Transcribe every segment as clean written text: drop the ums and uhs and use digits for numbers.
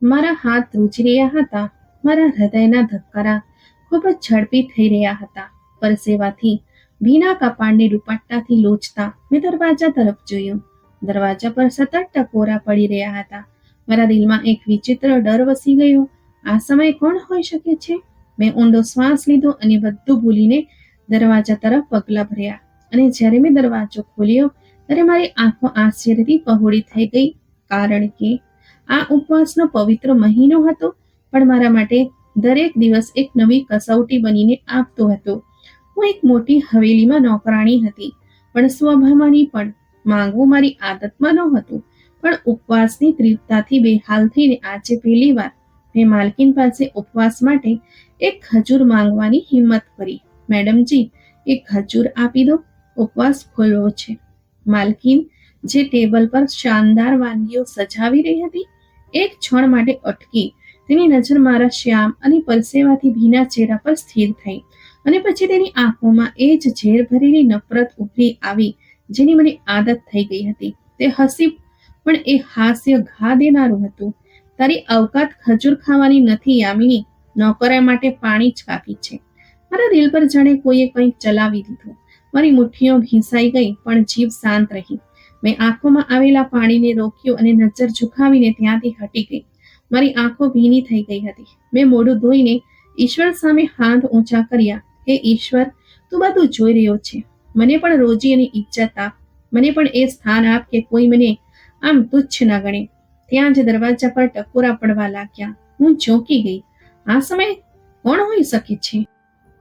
મારા હાથ ધ્રુજી રહ્યા હતા. મારા હૃદયના ધબકારા ખૂબ જ ઝડપી થઈ રહ્યા હતા. પરસેવાથી ભીના કપાળને દુપટ્ટાથી લોચતા મેં દરવાજા તરફ જોયું. દરવાજા પર સતત ટકોરા પડી રહ્યા હતા. મારા દિલમાં એક વિચિત્ર ડર વસી ગયો. આ સમયે કોણ હોઈ શકે છે? મેં ઊંડો શ્વાસ લીધો અને બધું ભૂલીને દરવાજા તરફ પગલાં ભર્યા. અને જ્યારે મેં દરવાજો ખોલ્યો ત્યારે મારી આંખો આશ્ચર્યથી પહોળી થઈ ગઈ, કારણ કે આ ઉપવાસનો પવિત્ર મહિનો હતો, પણ મારા માટે દરેક દિવસ એક નવી કસોટી બનીને આવતો હતો. હું એક મોટી હવેલીમાં નોકરાણી હતી, પણ સ્વભાવમાંની પણ માંગવું મારી આદતમાં નહોતું. પણ ઉપવાસની તીવ્રતાથી બેહાલ થઈને આજે પહેલી વાર મેં માલકીન પાસે ઉપવાસ માટે એક ખજૂર માંગવાની હિંમત કરી. મેડમજી, એક ખજૂર આપી દો, ઉપવાસ ખોલવો છે. માલકીન, જે ટેબલ પર શાનદાર વાનગીઓ સજાવી રહી હતી, એક ક્ષણ માટે અટકી. તેની નજર મારા શ્યામ અને પરસેવાથી ભીના ચહેરા પર સ્થિર થઈ, અને પછી તેની આંખોમાં એ જ ઝેર ભરેલી નફરત ઉભરી આવી જેની મને આદત થઈ ગઈ હતી. તે હસી, પણ એ હાસ્ય ઘા દેનારું હતું. તારી અવકાત ખજૂર ખાવાની નથી યામિની, નોકરા માટે પાણી જ કાફી છે. મારા દિલ પર જાણે કોઈએ કંઈક ચલાવી દીધું. મારી મુઠ્ઠીઓ ભીંસાઈ ગઈ, પણ જીભ શાંત રહી. મેં આંખોમાં આવેલા પાણીને રોક્યું અને નજર ઝુકાવીને ત્યાંથી હટી ગઈ. મારી આંખો ભીની થઈ ગઈ હતી. મેં મોઢું ધોઈને ઈશ્વર સામે હાથ ઊંચા કર્યા. હે ઈશ્વર, તું બધું જોઈ રહ્યો છે. મને પણ રોજી અને ઇજ્જત આપ. મને પણ એ સ્થાન આપ કે કોઈ મને આમ તુચ્છ ન ગણે. ત્યાં જ દરવાજા પર ટકોરા પડવા લાગ્યા. હું ચોંકી ગઈ. આ સમયે કોણ હોઈ શકે છે?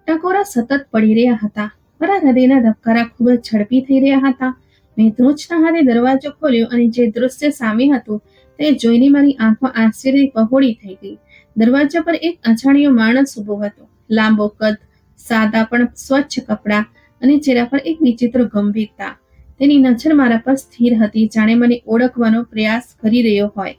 ટકોરા સતત પડી રહ્યા હતા. મારા હૃદયના ધબકારા ખૂબ જ ઝડપી થઈ રહ્યા હતા. મેં ધ્રુજતા હાથે દરવાજો ખોલ્યો અને જે દૃશ્ય સામે હતું તે જોઈને મારી આંખો આશ્ચર્યથી પહોળી થઈ ગઈ. દરવાજા પર એક અજાણ્યો માણસ ઊભો હતો. લાંબો કદ, સાદા પણ સ્વચ્છ કપડાં અને ચહેરા પર એક વિચિત્ર ગંભીરતા. તેની નજર મારા પર સ્થિર હતી, જાણે મને ઓળખવાનો પ્રયાસ કરી રહ્યો હોય.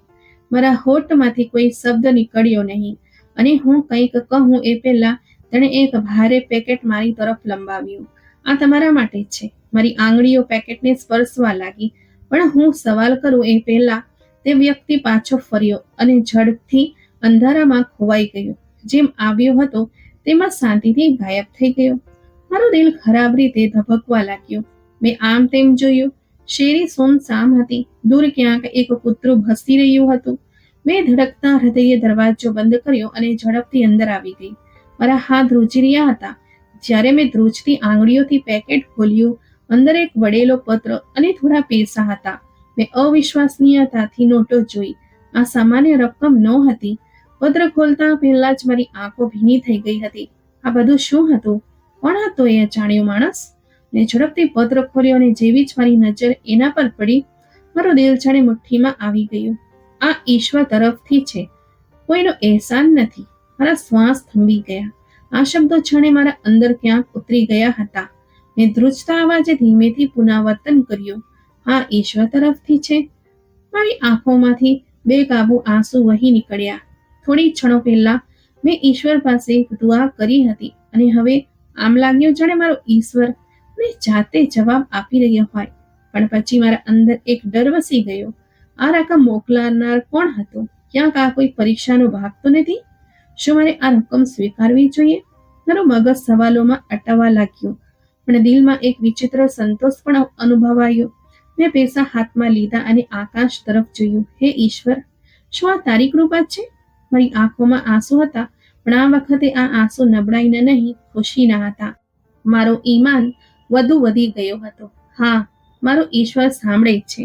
મારા હોઠમાંથી કોઈ શબ્દ નીકળ્યો નહીં, અને હું કંઈક કહું એ પહેલા તેણે એક ભારે પેકેટ મારી તરફ લંબાવ્યું. આ તમારા માટે છે. મારી આંગળીઓ પેકેટને સ્પર્શવા લાગી, પણ હું સવાલ કરું એ પહેલા તે વ્યક્તિ પાછો ફર્યો અને ઝડપથી અંધારામાં ખોવાઈ ગયો. જેમ આવ્યો હતો તેમાં શાંતિથી ગાયબ થઈ ગયો. મારું દિલ ખરાબ રીતે ધબકવા લાગ્યું. મેં આમ તેમ જોયું. શેરી સૂમસામ હતી. દૂર ક્યાંક એક કૂતરું ભસી રહ્યું હતું. મેં ધડકતા હૃદયે દરવાજો બંધ કર્યો અને ઝડપથી અંદર આવી ગઈ. મારા હાથ ધ્રુજી રહ્યા હતા. જ્યારે મેં ધ્રુજતી આંગળીઓથી પેકેટ ખોલ્યું, અંદર એક વળેલો પત્ર અને થોડા પૈસા હતા. મેં અવિશ્વસનીયતાથી નોટો જોઈ. આ સામાન્ય રકમ નહોતી. પત્ર ખોલતા પહેલા જ મારી આંખો ભીની થઈ ગઈ હતી. આ બધું શું હતું? કોણ હતો એ અજાણ્યો માણસ? મેં ઝડપથી પત્ર ખોલ્યો અને જેવી જ મારી નજર એના પર પડી, મારું દિલ જાણે મુઠ્ઠીમાં આવી ગયું. આ ઈશ્વર તરફથી છે, કોઈનો અહેસાન નથી. મારા શ્વાસ થંભી ગયા. આ શબ્દો જાણે મારા અંદર ક્યાંક ઉતરી ગયા હતા. મેં ધ્રુજતા અવાજે ધીમેથી પુનરાવર્તન કર્યું, હા, ઈશ્વર તરફથી છે. મારી આંખોમાંથી બેકાબુ આંસુ વહી નીકળ્યા. થોડી ક્ષણો પહેલા મેં ઈશ્વર પાસે દુઆ કરી હતી, અને હવે આમ લાગ્યું જાણે મારો ઈશ્વર મને જાતે જવાબ આપી રહ્યો હોય. પણ પછી મારા અંદર એક ડર વસી ગયો. આ રકમ મોકલનાર કોણ હતો? ક્યાંક આ કોઈ પરીક્ષાનો ભાગ તો નથી? શું મારે આ રકમ સ્વીકારવી જોઈએ? મારું મગજ સવાલોમાં અટવા લાગ્યું, પણ દિલમાં એક વિચિત્ર સંતોષ પણ અનુભવાયો. મેં પૈસા હાથમાં લીધા અને આકાશ તરફ જોયું. હે ઈશ્વર, શું આ તારી કૃપા છે? મારી આંખોમાં આંસુ હતા, પણ આ વખતે આ આંસુ નબળાઈના નહીં, ખુશીના હતા. મારો ઈમાન વધુ વધી ગયો હતો. હા, મારો ઈશ્વર સાંભળે છે.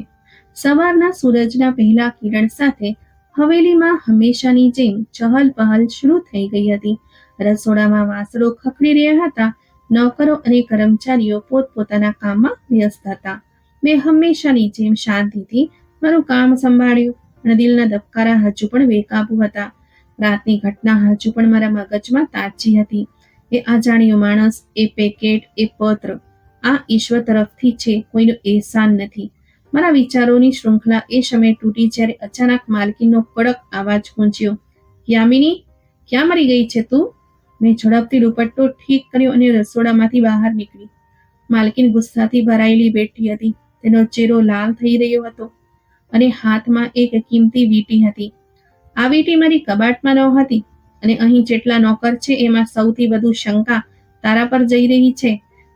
સવારના સૂરજના પહેલા કિરણ સાથે હવેલીમાં હંમેશાની જેમ ચહલ પહલ શરૂ થઈ ગઈ હતી. રસોડામાં વાસણો ખખડી રહ્યા હતા. નોકરો અને કર્મચારીઓ પોતપોતાના કામમાં વ્યસ્ત હતા. મેં હંમેશાની જેમ શાંતિથી મારું કામ સંભાળ્યું, પણ દિલના ધબકારા હજુ પણ બેકાબુ હતા. રાતની ઘટના હજુ પણ મારા મગજમાં તાજી હતી. એ અજાણ્યો માણસ, એ પેકેટ, એ પત્ર, આ ઈશ્વર તરફથી છે, કોઈનો અહેસાન નથી. મારા વિચારોની શૃંખલા એ સમયે તૂટી જ્યારે અચાનક માલકીનનો કડક અવાજ ગૂંજ્યો, યામિની, ક્યાં મરી ગઈ છે તું? મેં ઝડપથી દુપટ્ટો ઠીક કર્યો અને રસોડામાંથી બહાર નીકળી. માલકીન ગુસ્સાથી ભરાયેલી બેઠી હતી. તેનો ચહેરો લાલ થઈ રહ્યો હતો અને હાથમાં એક કિંમતી વીંટી હતી. આ વીંટી મારી કબાટમાં ન હતી, અને અહીં જેટલા નોકર છે એમાં સૌથી વધુ શંકા તારા પર જઈ રહી છે.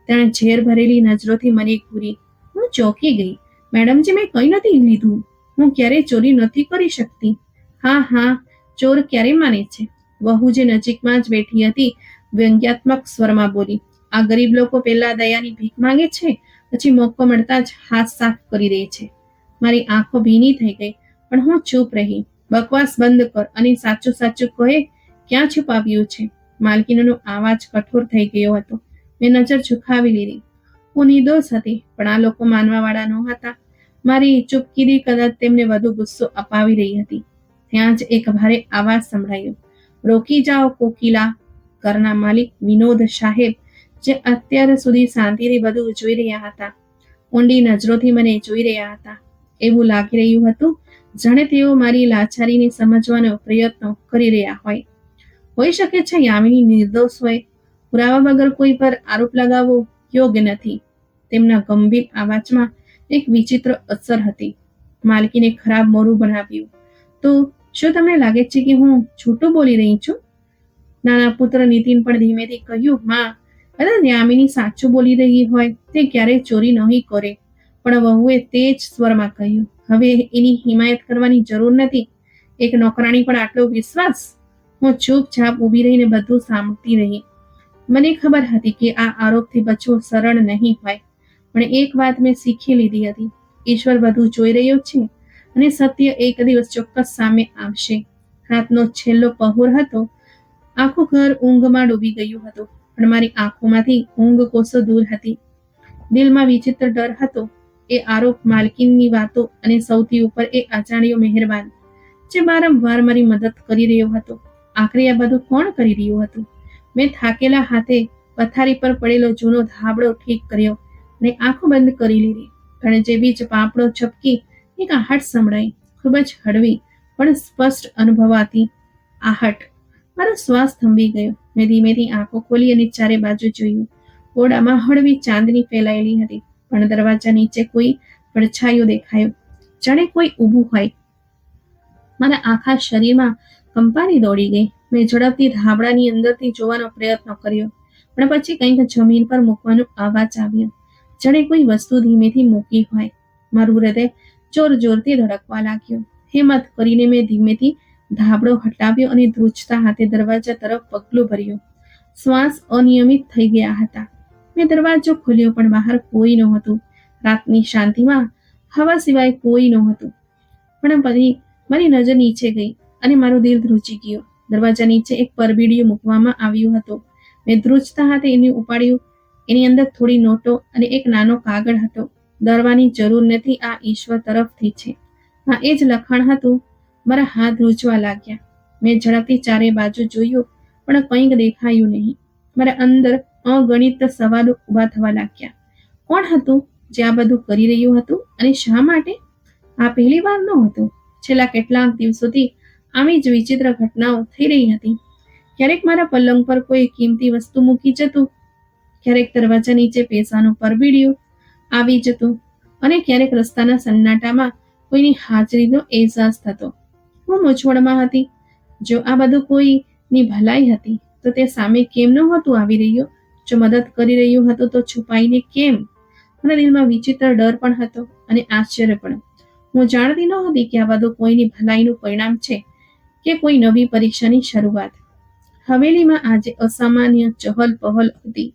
તેણે ઝેર ભરેલી નજરોથી મને ઘૂરી. હું ચોંકી ગઈ. મેડમજી, મેં કંઈ નથી લીધું. હું ક્યારેય ચોરી નથી કરી શકતી. હા હા, ચોર ક્યારે માને છે? વહુ જે નજીકમાં જ બેઠી હતી વ્યંગ્યાત્મક સ્વરમાં બોલી. આ ગરીબ લોકો પહેલા દયાની ભીખ માંગે છે, પછી મોકો મળતા જ હાથ સાફ કરી દે છે. મારી આંખો ભીની થઈ ગઈ, પણ હું ચૂપ રહી. બકવાસ બંધ કર અને સાચું સાચું કહે, ક્યાં છુપાવ્યું છે? માલકીનનો અવાજ કઠોર થઈ ગયો હતો. મેં નજર ઝુકાવી લીધી. હું નિર્દોષ હતી, પણ આ લોકો માનવા વાળા નહોતા. મારી ચૂપકીદી કદાચ તેમને વધુ ગુસ્સો અપાવી રહી હતી. ત્યાં જ એક ભારે અવાજ સંભળાયો. રોકી જાઓ કોકિલા. ઘરના માલિક વિનોદ સાહેબ, જે અત્યાર સુધી શાંતિથી બધું જોઈ રહ્યા હતા, ઊંડી નજરોથી મને જોઈ રહ્યા હતા. એવું લાગી રહ્યું હતું જાણે તેઓ મારી લાચારીને સમજવાનો પ્રયત્ન કરી રહ્યા હોય. હોઈ શકે છે યામિની નિર્દોષ હોય. પુરાવા વગર કોઈ પર આરોપ લગાવવો યોગ્ય નથી. તેમના ગંભીર અવાજમાં એક વિચિત્ર અસર હતી. માલકીને ખરાબ મોરું બનાવ્યું. તો શું તમને લાગે છે કે હું છૂટું બોલી રહી છું? નાના પુત્ર નીતિન પણ ધીમેથી કહ્યું, માં, કદાચ યામિની સાચું બોલી રહી હોય. તે ક્યારેય ચોરી નહીં કરે. પણ વહુએ તે જ સ્વરમાં કહ્યું, હવે એની હિમાયત કરવાની જરૂર નથી. એક નોકરાણી પર આટલો વિશ્વાસ? હું ચૂપચાપ ઊભી રહીને બધું સાંભળતી રહી. મને ખબર હતી કે આ આરોપથી બચવું સરળ નહીં હોય, પણ એક વાત મેં શીખી લીધી હતી. ઈશ્વર બધું જોઈ રહ્યો છે, અને સત્ય એક દિવસ ચોક્કસ સામે આવશે. રાતનો છેલ્લો પહોર હતો. આખું ઘર ઊંઘમાં ડૂબી ગયું હતું, પણ મારી આંખોમાંથી ઊંઘ કોસો દૂર હતી. દિલમાં વિચિત્ર ડર હતો. એ આરોપ, માલકીનની વાતો, અને સૌથી ઉપર એ અજાણ્યો મહેરબાન, જે વારંવાર મારી મદદ કરી રહ્યો હતો. આખરે આ બધું કોણ કરી રહ્યું હતું? મેં થાકેલા હાથે પથારી પર પડેલો જૂનો ધાબળો ઠીક કર્યો અને આંખો બંધ કરી લીધી. પણ જેવી જ પાંપડો ઝપકી એક આહટ સંભળાઈ. ખૂબ જ હળવી પણ સ્પષ્ટ અનુભવાતી આહટ. મારો શ્વાસ થંભી ગયો. મેં ધીમેથી આંખો ખોલી અને ચારે બાજુ જોયું. ઓરડામાં હળવી ચાંદની ફેલાયેલી હતી, પણ દરવાજા નીચે કોઈ પડછાયો દેખાયો, જાણે કોઈ ઊભું હોય. મારા આખા શરીરમાં કંપારી દોડી ગઈ. મેં ઝડપથી ધાબળાની અંદરથી જોવાનો પ્રયત્ન કર્યો, પણ પછી કંઈક જમીન પર મૂકવાનો અવાજ આવ્યો, જાણે કોઈ વસ્તુ ધીમેથી મૂકી હોય. મારું હૃદય જોર જોરથી ધડકવા લાગ્યું. હિંમત કરીને મેં ધીમેથી ધાબળો હટાવ્યો અને ધ્રુજતા હાથે દરવાજા તરફ પગલું ભર્યું. શ્વાસ અનિયમિત થઈ ગયા હતા. મેં દરવાજો ખોલ્યો, પણ બહાર કોઈ નહોતું. રાતની શાંતિમાં હવા સિવાય કોઈ નહોતું. પણ મારી નજર નીચે ગઈ અને મારું દિલ ધ્રુજી ગયું. દરવાજા નીચે એક પરબીડિયું મૂકવામાં આવ્યું હતું. મેં ધ્રુજતા હાથે એને ઉપાડ્યું. એની અંદર થોડી નોટો અને એક નાનો કાગળ હતો. ડરવાની જરૂર નથી, આ ઈશ્વર તરફથી છે. હા, એ જ લખાણ હતું. મારા હાથ ધ્રુજવા લાગ્યા. મેં ઝડપથી ચારે બાજુ જોયું, પણ કંઈક દેખાયું નહીં. મારા અંદર અગણિત સવાલો ઊભા થવા લાગ્યા. કોણ હતું જે આ બધું કરી રહ્યું હતું, અને શા માટે? આ પહેલી વાર નહોતું. છેલ્લા કેટલાક દિવસોથી આવી જ વિચિત્ર ઘટનાઓ થઈ રહી હતી. ક્યારેક મારા પલંગ પર કોઈ કિંમતી વસ્તુ મૂકી જતું, ક્યારેક દરવાજા નીચે પૈસાનું પરબીડિયું આવી જતું, અને ક્યારેક રસ્તાના સન્નાટામાં કોઈની હાજરીનો અહેસાસ થતો. હું મૂંઝવણમાં હતી. જો આ બધું કોઈની ભલાઈ હતી, તો તે સામે કેમ નહોતું આવી રહ્યો? જો મદદ કરી રહ્યું હતું, તો છુપાઈને કેમ? મારા દિલમાં વિચિત્ર ડર પણ હતો અને આશ્ચર્ય પણ. હું જાણતી નહોતી કે આ બધું કોઈની ભલાઈનું પરિણામ છે કે કોઈ નવી પરીક્ષાની શરૂઆત. હવેલીમાં આજે અસામાન્ય ચહલ પહલ હતી.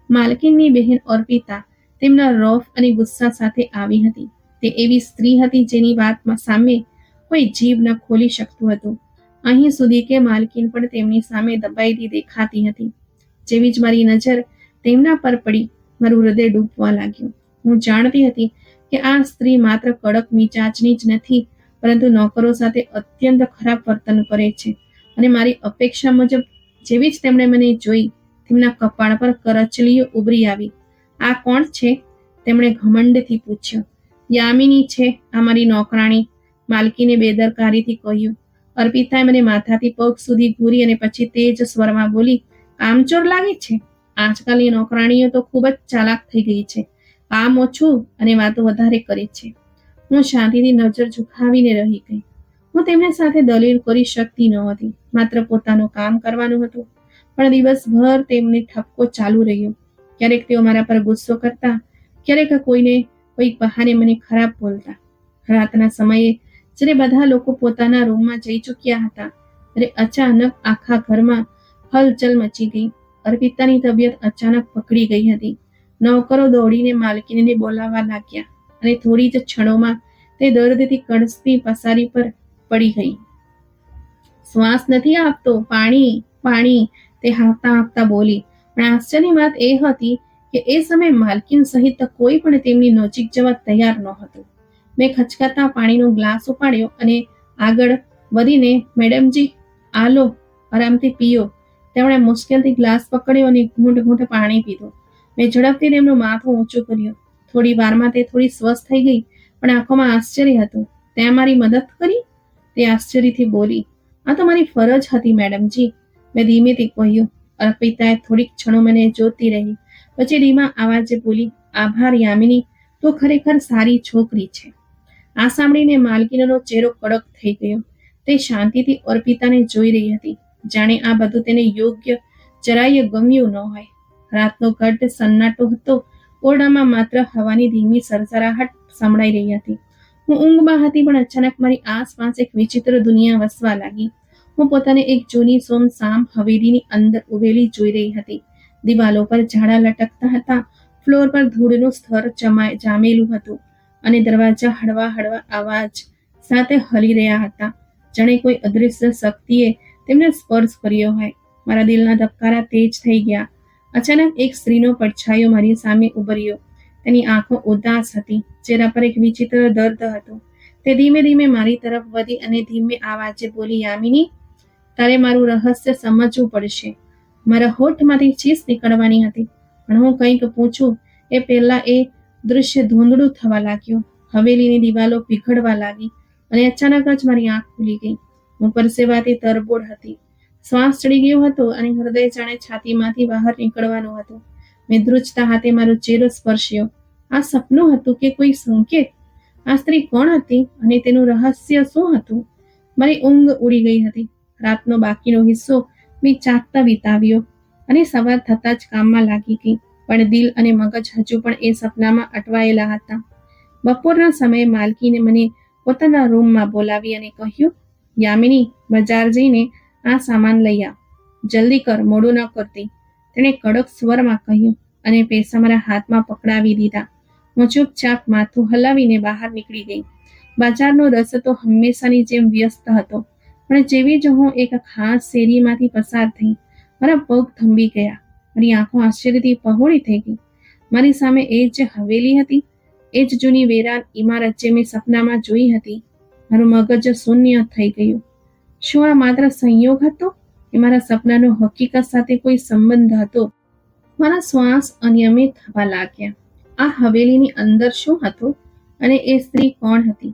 માલકીનની બહેન અર્પિતા તેમના રોફ અને ગુસ્સા સાથે આવી હતી. તે એવી સ્ત્રી હતી જેની વાતમાં સામે કોઈ જીભ ન ખોલી શકતું હતું. અહીં સુધી કે માલકીન પણ તેમની સામે દબાયેલી દેખાતી હતી. જેવી જ મારી નજર તેમના પર પડી, મારું હૃદય ડૂબવા લાગ્યું. હું જાણતી હતી કે આ સ્ત્રી માત્ર કડક મિજાજની જ નથી, પરંતુ નોકરો સાથે અત્યંત ખરાબ વર્તન કરે છે. અને મારી અપેક્ષા મુજબ જેવી જ તેમણે મને જોઈ, તેમના કપાળ પર કરચલીઓ ઉભરી આવી. આ કોણ છે? તેમણે ઘમંડથી પૂછ્યું. યામિની છે, અમારી નોકરાણી, માલકીને બેદરકારીથી કહ્યું. અર્પિતાએ મને માથાથી પગ સુધી ઘૂરી અને પછી તે જ સ્વરમાં બોલી, કામચોર લાગે છે. આજકાલની નોકરાણીઓ તો ખૂબ જ ચાલાક થઈ ગઈ છે. કામ ઓછું અને વાતો વધારે કરે છે. હું શાંતિથી નજર ઝુકાવીને રહી ગઈ. હું તેમની સાથે દલીલ કરી શકતી નહોતી, માત્ર પોતાનું કામ કરવાનું હતું. પણ દિવસભર તેમની ઠપકો ચાલુ રહ્યો. ક્યારેક તેઓ મારા પર ગુસ્સો કરતા, ક્યારેક કોઈક બહાને મને ખરાબ બોલતા. રાતના સમયે જ્યારે બધા લોકો પોતાના રૂમમાં જઈ ચૂક્યા હતા, ત્યારે અચાનક આખા ઘરમાં હલચલ મચી ગઈ. અર્પિતાની તબિયત અચાનક પકડી ગઈ હતી. નોકરો દોડીને માલકીનીને બોલાવવા લાગ્યા અને થોડી જ ક્ષણોમાં તે દર્દથી કણસતી પસારી પર પડી ગઈ. શ્વાસ નથી આપતો, પાણી, પાણી, તે હાંફતા હાંફતા બોલી. પણ આશ્ચર્યની વાત એ હતી કે એ સમયે માલકીન સહિત કોઈ પણ તેમની નજીક જવા તૈયાર નહોતું. મેં ખચકાતા પાણીનો ગ્લાસ ઉપાડ્યો અને આગળ વધીને, મેડમજી, આ લો, આરામથી પીઓ. તેમણે મુશ્કેલથી ગ્લાસ પકડ્યો અને ઘૂંટ ઘૂંટ પાણી પીધું. મેં ઝડપથી તેમનું માથું ઊંચું કર્યું. થોડી વારમાં તે થોડી સ્વસ્થ થઈ ગઈ, પણ આંખોમાં આશ્ચર્ય હતું. ત્યાં મારી મદદ કરી? તે આશ્ચર્યથી બોલી. આ તો મારી ફરજ હતી મેડમજી, મેં ધીમેથી કહ્યું. અર્પિતાએ થોડીક ક્ષણો મને જોતી રહી, પછી ધીમા અવાજે બોલી, આભાર યામિની, તું ખરેખર સારી છોકરી છે. આ સાંભળીને માલકીનનો ચહેરો કડક થઈ ગયો. તે શાંતિથી અર્પિતાને જોઈ રહી હતી, જાણે આ બધું તેને જરાય ગમ્યું ન હોય. રાતનો ઘટ્ટ સન્નાટો હતો. ઓરડામાં માત્ર હવાની ધીમી સરસરાહટ સંભળાઈ રહી હતી. હું ઊંઘમાં હતી, પણ અચાનક મારી આસપાસ એક વિચિત્ર દુનિયા વસવા લાગી. હું પોતાને એક જૂની સોમસામ હવેલીની અંદર ઉભેલી જોઈ રહી હતી. દિવાલો પર ઝાડા લટકતા હતા, ફ્લોર પર ધૂળનું સ્તર જામેલું હતું અને દરવાજા હળવા હળવા અવાજ સાથે હલી રહ્યા હતા, જાણે કોઈ અદૃશ્ય શક્તિએ તેમને સ્પર્શ કર્યો હોય. મારા દિલના ધબકારા તેજ થઈ ગયા. અચાનક એક સ્ત્રીનો પડછાયો મારી સામે ઉભર્યો. તેની આંખો ઉદાસ હતી, ચહેરા પર એક વિચિત્ર દર્દ હતું. તે ધીમે ધીમે મારી તરફ વધી અને ધીમે અવાજે બોલી, યામિની, તારે મારું રહસ્ય સમજવું પડશે. મારા હોઠમાંથી ચીસ નીકળવાની હતી, પણ હું કંઈક પૂછું એ પહેલા એ દૃશ્ય ધૂંધળું થવા લાગ્યું. હવેલીની દિવાલો પીઘળવા લાગી અને અચાનક જ મારી આંખ ખુલી ગઈ. હું પરસેવાથી તરબોળ હતી. શ્વાસ ચડી ગયો હતો અને હૃદય જાણે છાતીમાંથી બહાર નીકળવાનું હતું. મેં ધ્રુજતા હાથે મારો ચહેરો સ્પર્શ્યો. આ સપનું હતું કે કોઈ સંકેત? આ સ્ત્રી કોણ હતી અને તેનું રહસ્ય શું હતું? મારી ઊંઘ ઉડી ગઈ હતી. રાતનો બાકીનો હિસ્સો મેં જાગતા વિતાવ્યો અને સવાર થતાં જ કામમાં લાગી ગઈ. પણ દિલ અને મગજ હજુ પણ એ સપનામાં અટવાયેલા હતા. બપોરના સમયે માલકીને મને પોતાના રૂમમાં બોલાવી અને કહ્યું, યામિની, બજાર જઈને આ સામાન લઈ આવ. જલ્દી કર, મોડું ન કરતી. તેણે કડક સ્વરમાં કહ્યું અને પૈસા મારા હાથમાં પકડાવી દીધા. હું ચૂપચાપ માથું હલાવીને બહાર નીકળી ગઈ. બજારનો રસ્તો હંમેશાની જેમ વ્યસ્ત હતો, પણ જેવી જ હું એક ખાસ શેરીમાંથી પસાર થઈ, મારા પગ થંભી ગયા. મારી આંખો આશ્ચર્યથી પહોળી થઈ ગઈ. મારી સામે એ જ હવેલી હતી, એ જ જૂની વેરાન ઇમારત જે મેં સપનામાં જોઈ હતી. મારું મગજ શૂન્ય થઈ ગયું. શું આ માત્ર સંયોગ હતો કે મારા સપનાનો હકીકત સાથે કોઈ સંબંધ હતો? મારા શ્વાસ અનિયમિત થવા લાગ્યા. આ હવેલીની અંદર શું હતું અને એ સ્ત્રી કોણ હતી?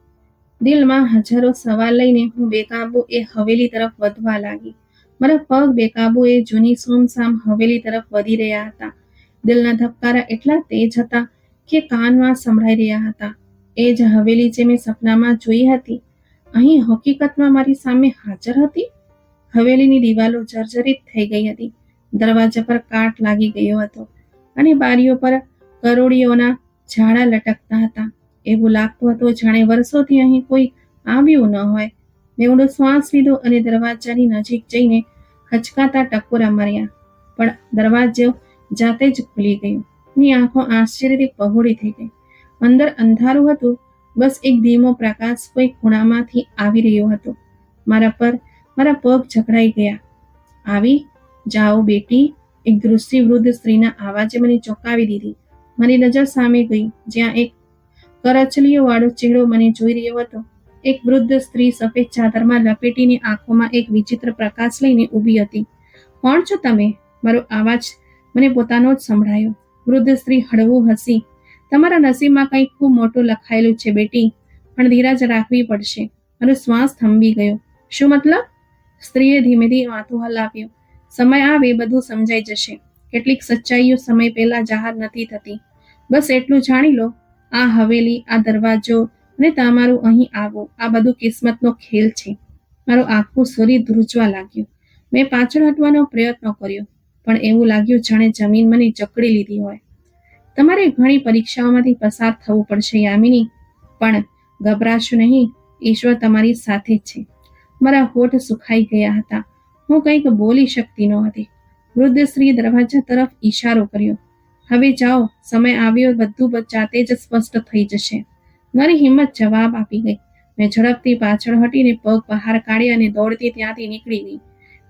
દિલમાં હજારો સવાલ લઈને હું બેકાબુ એ હવેલી તરફ વધવા લાગી. મારા પગ બેકાબુ એ જૂની સુમસામ હવેલી તરફ વધી રહ્યા હતા. દિલના ધબકારા એટલા તેજ હતા કે કાનમાં સંભળાઈ રહ્યા હતા. એ જ હવેલી જે મેં સપનામાં જોઈ હતી, અહીં હકીકતમાં મારી સામે હાજર હતી. હવેલીની દિવાલો જર્જરિત થઈ ગઈ હતી. દરવાજા પર કાટ લાગી ગયો હતો અને બારીઓ પર કરોળીઓના ઝાડા લટકતા હતા. એવું લાગતું હતું જાણે વર્ષોથી અહીં કોઈ આવ્યું ન હોય. મેં ઊંડો શ્વાસ લીધો અને દરવાજાની નજીક જઈને ખચકાતા ટકોરા માર્યા, પણ દરવાજો જાતે જ ખુલી ગયો. ની આંખો આશ્ચર્યથી પહોળી થઈ ગઈ. અંદર અંધારું હતું, બસ એક ધીમો પ્રકાશ કોઈ ખૂણામાંથી આવી રહ્યો હતો. મારા પગ જકડાઈ ગયા. આવી જાઓ બેટી, એક દૃષ્ટિ વૃદ્ધ સ્ત્રીના આવાજે મને ચોંકાવી દીધી. મારી નજર સામે ગઈ, જ્યાં એક કરચલીઓ વાળો ચહેરો મને જોઈ રહ્યો હતો. એક વૃદ્ધ સ્ત્રી સફેદ ચાદરમાં લપેટીને આંખોમાં એક વિચિત્ર પ્રકાશ લઈને ઊભી હતી. કોણ છો તમે? મારો અવાજ મને પોતાનો જ સંભળાયો. વૃદ્ધ સ્ત્રી હળવું હસી. તમારા નસીબમાં કંઈક ખૂબ મોટું લખાયેલું છે બેટી, પણ ધીરજ રાખવી પડશે. મારો શ્વાસ થંભી ગયો. શું મતલબ? સ્ત્રીએ ધીમેથી માથું હલાવ્યું. સમય આવે બધું સમજાઈ જશે. કેટલીક સચ્ચાઈઓ સમય પહેલા જાહેર નથી થતી. બસ એટલું જાણી લો, આ હવેલી, આ દરવાજો, અને તમારું અહીં આવવું આ બધું કિસ્મતનો ખેલ છે. મારું આખું શરીર ધ્રુજવા લાગ્યું. મેં પાછળ હટવાનો પ્રયત્ન કર્યો, પણ એવું લાગ્યું જાણે જમીન મને જકડી લીધી હોય. તમારે ઘણી પરીક્ષાઓમાંથી પસાર થવું પડશે યામિની, પણ ગભરાશો નહીં, ઈશ્વર તમારી સાથે છે. મારા હોઠ સુખાઈ ગયા હતા. હું કંઈક બોલી શકતી નહોતી. વૃદ્ધ સ્ત્રીએ દરવાજા તરફ ઈશારો કર્યો. હવે જાઓ, સમય આવ્યો, બધું જાતે જ સ્પષ્ટ થઈ જશે. મારી હિંમત જવાબ આપી ગઈ. મેં ઝડપથી પાછળ હટીને પગ બહાર કાઢ્યા અને દોડતી ત્યાંથી નીકળી ગઈ.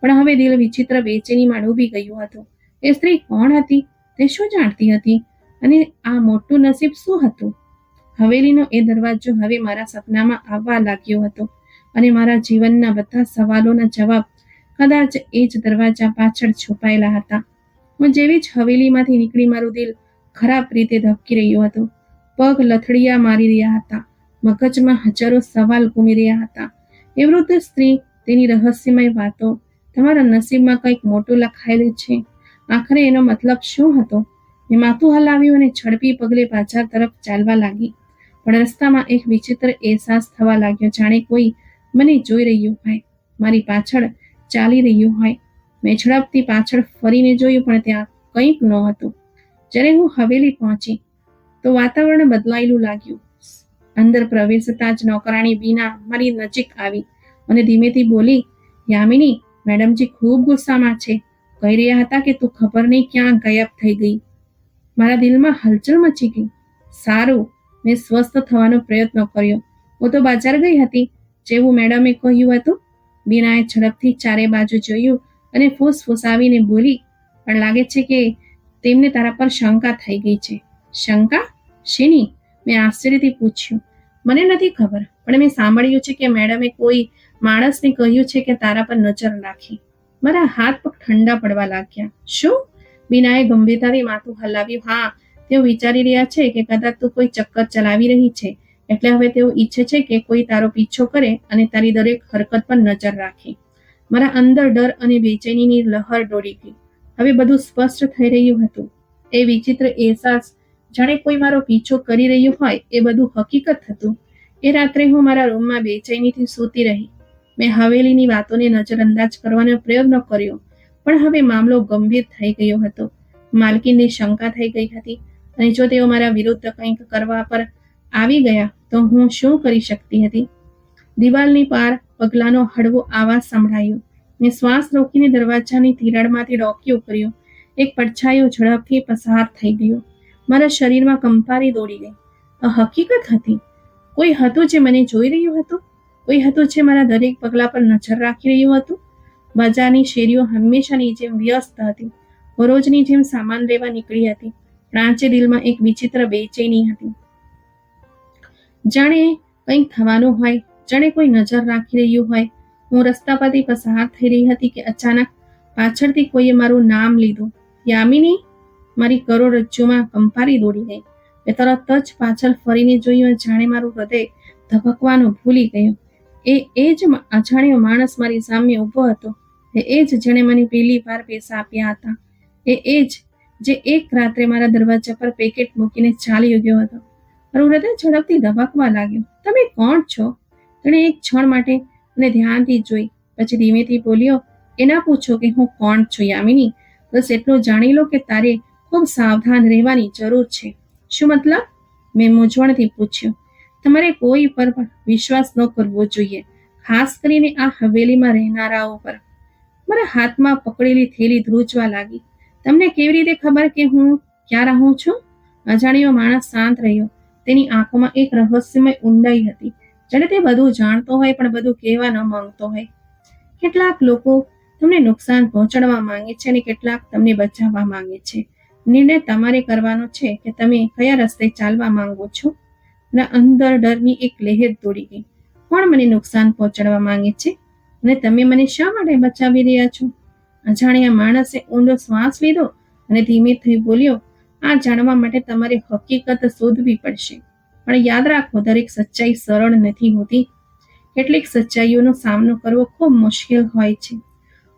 પણ હવે દિલ વિચિત્ર બેચેનીમાં ડૂબી ગયું હતું. એ સ્ત્રી કોણ હતી? તે શું જાણતી હતી? અને આ મોટું નસીબ શું હતું? હવેલીનો એ દરવાજો હવે મારા સપનામાં આવવા લાગ્યો હતો, અને મારા જીવનના બધા સવાલોના જવાબ કદાચ એ જ દરવાજા પાછળ છુપાયેલા હતા. હું જેવી જ હવેલીમાંથી નીકળી, મારું દિલ ખરાબ રીતે ધબકી રહ્યું હતું. પગ લથડિયા મારી રહ્યા હતા. મગજમાં હજારો સવાલ ઘૂમી રહ્યા હતા. એ વૃદ્ધ સ્ત્રી, તેની રહસ્યમય વાતો, તમારા નસીબમાં કંઈક મોટું લખાયેલું છે. આખરે એનો મતલબ શું હતો? મેં માથું હલાવ્યું અને ઝડપી પગલે બજાર તરફ ચાલવા લાગી. પણ રસ્તામાં એક વિચિત્ર અહેસાસ થવા લાગ્યો, જાણે કોઈ મને જોઈ રહ્યું હોય, મારી પાછળ ચાલી રહ્યું હોય. મેં ઝડપથી પાછળ ફરીને જોયું, પણ ત્યાં કંઈક નહોતું. જ્યારે હું હવેલી પહોંચી તો વાતાવરણ બદલાયેલું લાગ્યું. અંદર પ્રવેશતા જ નોકરાણી બીના મારી નજીક આવી અને ધીમેથી બોલી, યામિની, મેડમજી ખૂબ ગુસ્સામાં છે. કહી રહ્યા હતા કે તું ખબર નહીં ક્યાં ગાયબ થઈ ગઈ. મારા દિલમાં હલચલ મચી ગઈ. સારું, મેં સ્વસ્થ થવાનો પ્રયત્ન કર્યો. હું તો બજાર ગઈ હતી, જેવું મેડમે કહ્યું હતું. બીનાએ ઝડપથી ચારે બાજુ જોયું અને ફૂસફૂસાવીને બોલી, પણ લાગે છે કે તેમને તારા પર શંકા થઈ ગઈ છે. શંકા? શેની? મેં આશ્ચર્યથી પૂછ્યું. મને નથી ખબર, પણ મેં સાંભળ્યું છે કે મેડમે કોઈ માણસને કહ્યું છે કે તારા પર નજર રાખી. મારા હાથ પગ ઠંડા પડવા લાગ્યા. શું? બીનાએ ગંભીરતાથી માથું હલાવ્યું. હા, તેઓ વિચારી રહ્યા છે કે કદાચ તું કોઈ ચક્કર ચલાવી રહી છે, એટલે હવે તેઓ ઈચ્છે છે કે કોઈ તારો પીછો કરે અને તારી દરેક હરકત પર નજર રાખે. મારા અંદર ડર અને બેચેનીની લહેર દોડી ગઈ. હવે બધું સ્પષ્ટ થઈ રહ્યું હતું. એ વિચિત્ર અહેસાસ, જાણે કોઈ મારો પીછો કરી રહ્યું હોય, એ બધું હકીકત હતું. એ રાત્રે હું મારા રૂમમાં બેચેનીથી સૂતી રહી. મેં હવેલીની વાતોને નજરઅંદાજ કરવાનો પ્રયત્ન કર્યો, પણ હવે મામલો ગંભીર થઈ ગયો હતો. માલકીનને શંકા થઈ ગઈ હતી, અને જો તેઓ મારા વિરુદ્ધ કંઈક કરવા પર આવી ગયા તો હું શું કરી શકતી હતી? દિવાલની પાર પગલાંનો હળવો અવાજ સંભળાયો. મેં શ્વાસ રોકીને દરવાજાની તિરાડમાંથી ડોકિયું કર્યું. એક પડછાયો ઝડપથી પસાર થઈ ગયો. મારા શરીરમાં કંપારી દોડી ગઈ. આ હકીકત હતી. કોઈ હતું જે મને જોઈ રહ્યું હતું. કોઈ હતું જે મારા દરેક પગલા પર નજર રાખી રહ્યું હતું. બજારની શેરીઓ હંમેશાની જેમ વ્યસ્ત હતી. રોજની જેમ સામાન લેવા નીકળી હતી. રાંચે દિલમાં એક વિચિત્ર બેચેની હતી. જાણે કંઈક થવાનું હોય, જાણે કોઈ નજર રાખી રહ્યું હોય. હું રસ્તા પરથી પસાર થઈ રહી હતી કે અચાનક પાછળથી કોઈએ મારું નામ લીધું. યામિની! મારી કરોડરજ્જુમાં કંપારી દોડી ગઈ. મેં તરત જ પાછળ ફરીને જોયું, જાણે મારું હૃદય ધબકવાનું ભૂલી ગયું. એ જ અજાણ્યો માણસ મારી સામે ઊભો હતો. એ જ જેણે મને પહેલી વાર પૈસા આપ્યા હતા. એ જ જે એક રાત્રે મારા દરવાજા પર પેકેટ મૂકીને ચાલી ગયો હતો. મારું હૃદય ઝડપથી ધબકવા લાગ્યું. તમે કોણ છો? તેણે એક ક્ષણ માટે મને ધ્યાનથી જોઈ, પછી ધીમેથી બોલ્યો, એના પૂછો કે હું કોણ છું યામિની. બસ એટલું જાણી લો કે તારે ખૂબ સાવધાન રહેવાની જરૂર છે. શું મતલબ? મેં મૂંઝવણથી પૂછ્યું. તમારે કોઈ પર વિશ્વાસ ન કરવો જોઈએ, ખાસ કરીને આ હવેલીમાં રહેનારાઓ પર. મારા હાથમાં પકડેલી થેલી ધ્રુજવા લાગી. તમને કેવી રીતે ખબર કે હું ક્યાં રહું છું? અજાણ્યો માણસ શાંત રહ્યો. તેની આંખોમાં એક રહસ્યમય ઊંડાઈ હતી, જાણે તે બધું જાણતો હોય પણ બધું કહેવા ન માંગતો હોય. કેટલાક લોકો તમને નુકસાન પહોંચાડવા માંગે છે અને કેટલાક તમને બચાવવા માંગે છે. નિર્ણય તમારે કરવાનો છે કે તમે કયા રસ્તે ચાલવા માંગો છો. અને અંદર ડરની એક લહેર દોડી ગઈ. કોણ મને નુકસાન પહોંચાડવા માંગે છે અને તમે મને શા માટે બચાવી રહ્યા છો? અજાણ્યા માણસે ઊંડો શ્વાસ લીધો અને ધીમેથી બોલ્યો, આ જાણવા માટે તમારે હકીકત શોધવી પડશે. પણ યાદ રાખો, દરેક સચ્ચાઈ સરળ નથી હોતી. કેટલીક સચ્ચાઈઓનો સામનો કરવો ખૂબ મુશ્કેલ હોય છે.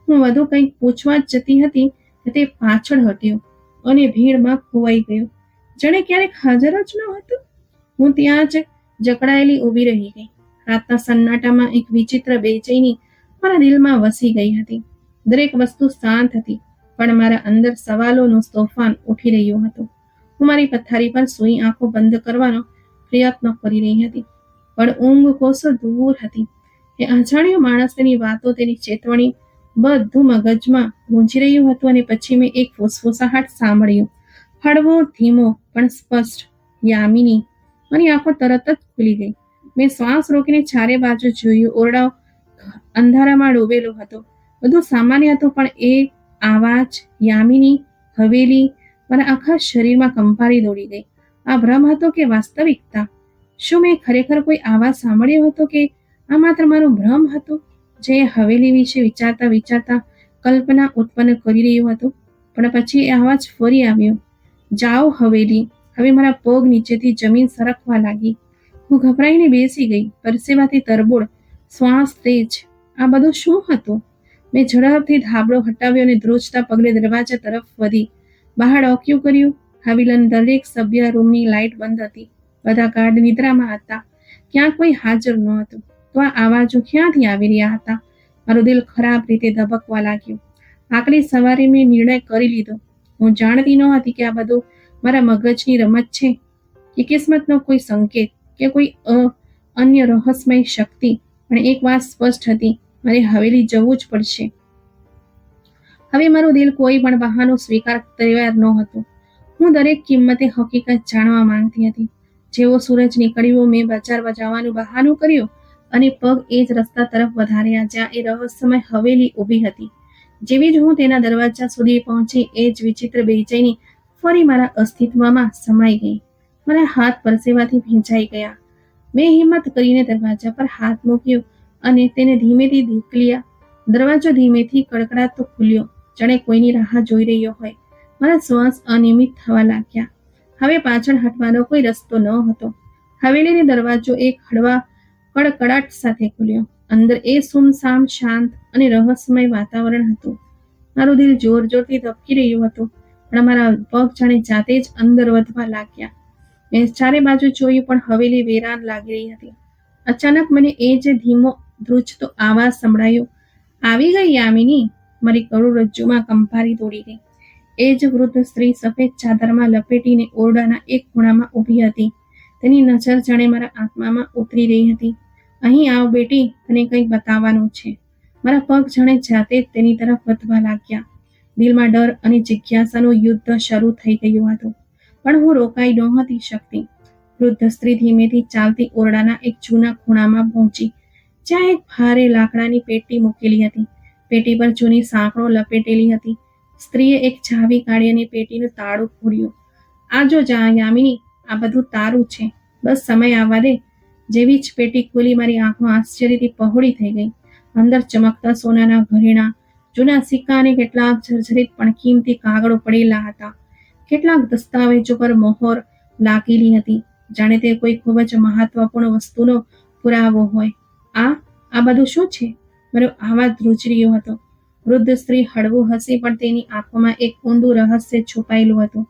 હું વધુ કંઈક પૂછવા જ જતી હતી કે તે પાછળ હટ્યો અને ભીડમાં ખોવાઈ ગયો, જાણે ક્યારેક હાજર જ ન હતો. હું ત્યાં જ જકડાયેલી ઊભી રહી ગઈ. રાતના સન્નાટામાં એક વિચિત્ર બેચેની મારા દિલમાં વસી ગઈ હતી. દરેક વસ્તુ શાંત હતી, પણ મારા અંદર સવાલોનું તોફાન ઉઠી રહ્યું હતું. હું મારી પથારી પર સૂઈ આંખો બંધ કરવાનો પ્રયત્ન કરી રહી હતી, પણ ઊંઘ કોસો દૂર હતી. એ અજાણ્યો માણસ, તેની વાતો, તેની ચેતવણી, બધું મગજમાં ગૂંજી રહ્યું હતું. અને પછી મેં એક ફૂસફૂસાહટ સાંભળ્યો, હળવો, ધીમો પણ સ્પષ્ટ, યામિની. મારી આંખો તરત જ ખુલી ગઈ. મેં શ્વાસ રોકીને ચારે બાજુ જોયું. ઓરડો અંધારામાં ડૂબેલો હતો. બધું સામાન્ય હતું, પણ એ આવાજ, યામિની, હવેલી, મારા આખા શરીરમાં કંપારી દોડી ગઈ. આ ભ્રમ હતો કે વાસ્તવિકતા? શું મેં ખરેખર કોઈ આવાજ સાંભળ્યો હતો કે આ માત્ર મારો ભ્રમ હતો, જે હવેલી વિશે વિચારતા વિચારતા કલ્પના ઉત્પન્ન કરી રહ્યો હતો? પણ પછી એ અવાજ ફરી આવ્યો, જાઓ હવેલી. હવે મારા પગ નીચેથી જમીન સરકવા લાગી. હું ગભરાઈને બેસી ગઈ, પરસેવાથી તરબોળ, શ્વાસ તેજ. આ બધું શું હતું? મેં ઝડપથી ધાબળો હટાવ્યો અને ધ્રુજતા પગલે દરવાજા તરફ વધી બહાર ડોકિયું કર્યું. હવેલીના દરેક સભ્ય રૂમની લાઇટ બંધ હતી. બધા ગાઢ નિદ્રામાં હતા. ક્યાં કોઈ હાજર નહોતું. તો આ અવાજો ક્યાંથી આવી રહ્યા હતા? મારું દિલ ખરાબ રીતે ધબકવા લાગ્યું. આકરી સવારે મેં નિર્ણય કરી લીધો. હું જાણતી નહોતી કે આ બધું મારા મગજની રમત છે કે કિસ્મતનો કોઈ સંકેત કે કોઈ અન્ય રહસ્યમય શક્તિ. પણ એક વાત સ્પષ્ટ હતી, મારે હવેલી જવું જ પડશે. હવે મારું દિલ કોઈ પણ બહાનો સ્વીકાર તૈયાર નહોતું. હું દરેક કિંમતે હકીકત જાણવા માંગતી હતી. જેવો સૂરજ નીકળ્યો, મેં બજાર જવાનું બહાનું કર્યું અને પગ એ જ રસ્તા તરફ વધાર્યા જ્યાં એ રહસ્યમય હવેલી ઊભી હતી. જેવી જ હું તેના દરવાજા સુધી પહોંચી, એ જ વિચિત્ર બેચેની ફરી મારા અસ્તિત્વમાં સમાઈ ગઈ. મારા હાથ પરસેવાથી ભીંજાઈ ગયા. મેં હિંમત કરીને દરવાજા પર હાથ મૂક્યો અને તેને ધીમેથી ધીકલ્યા. દરવાજો ધીમેથી કડકડાતો ખુલ્યો, જાણે કોઈની રાહ જોઈ રહ્યો હોય. મારા શ્વાસ અનિયમિત થવા લાગ્યા. હવે પાછળ હટવાનો કોઈ રસ્તો ન હતો. હવેલીનો દરવાજો એક હળવા કડકડાટ સાથે ખુલ્યો. અંદર એ સુમસામ, શાંત અને રહસ્યમય વાતાવરણ હતું. મારું દિલ જોર જોરથી ધબકી રહ્યું હતું, પણ મારા પગ જાણે જાતે જ અંદર વધવા લાગ્યા. મેં ચારે બાજુ જોયું, પણ હવેલી વેરાન લાગી રહી હતી. અચાનક મને એ જે ધીમો ધ્રુજતો આવાજ સંભળાયો, આવી ગઈ યામિની. મારી કરોડરજ્જુમાં કંપારી દોડી ગઈ. એ જ વૃદ્ધ સ્ત્રી સફેદ ચાદરમાં લપેટીને ઓરડાના એક ખૂણામાં ઊભી હતી. તેની નજર જાણે મારા આત્મામાં ઉતરી રહી હતી. અહીં આવ બેટી, તને કંઈક બતાવવાનું છે. મારા પગ જાણે જાતે જ તેની તરફ વધવા લાગ્યા. દિલમાં ડર અને જિજ્ઞાસાનું યુદ્ધ શરૂ થઈ ગયું હતું, પણ હું રોકાઈ નહોતી શકતી. વૃદ્ધ સ્ત્રી ધીમેથી ચાલતી ઓરડાના એક જૂના ખૂણામાં પહોંચી, જ્યાં એક ભારે લાકડાની પેટી મૂકેલી હતી. પેટી પર જૂની સાંકળો લપેટેલી હતી. સ્ત્રીએ એક ચાવી કાઢી અને પેટીનું તાળું ખોલ્યું. આ જો યામિની, આ બધું તારું છે. બસ સમય આવવા દે. જેવી જ પેટી ખોલી, મારી આંખો આશ્ચર્યથી પહોળી થઈ ગઈ. અંદર ચમકતા સોનાના ઘરેણાં, જૂના સિક્કા અને કેટલાક જર્જરિત પણ કિંમતી કાગળો પડેલા હતા. કેટલાક દસ્તાવેજો પર મોહર લાગેલી હતી, જાણે તે કોઈ ખૂબ જ મહત્વપૂર્ણ વસ્તુનો પુરાવો હોય. આ બધું શું છે? મારો આવાજ ધ્રુજી રહ્યો હતો. વૃદ્ધ સ્ત્રી હળવું હસી, પણ તેની આંખોમાં એક ઊંડું રહસ્ય છુપાયેલું હતું.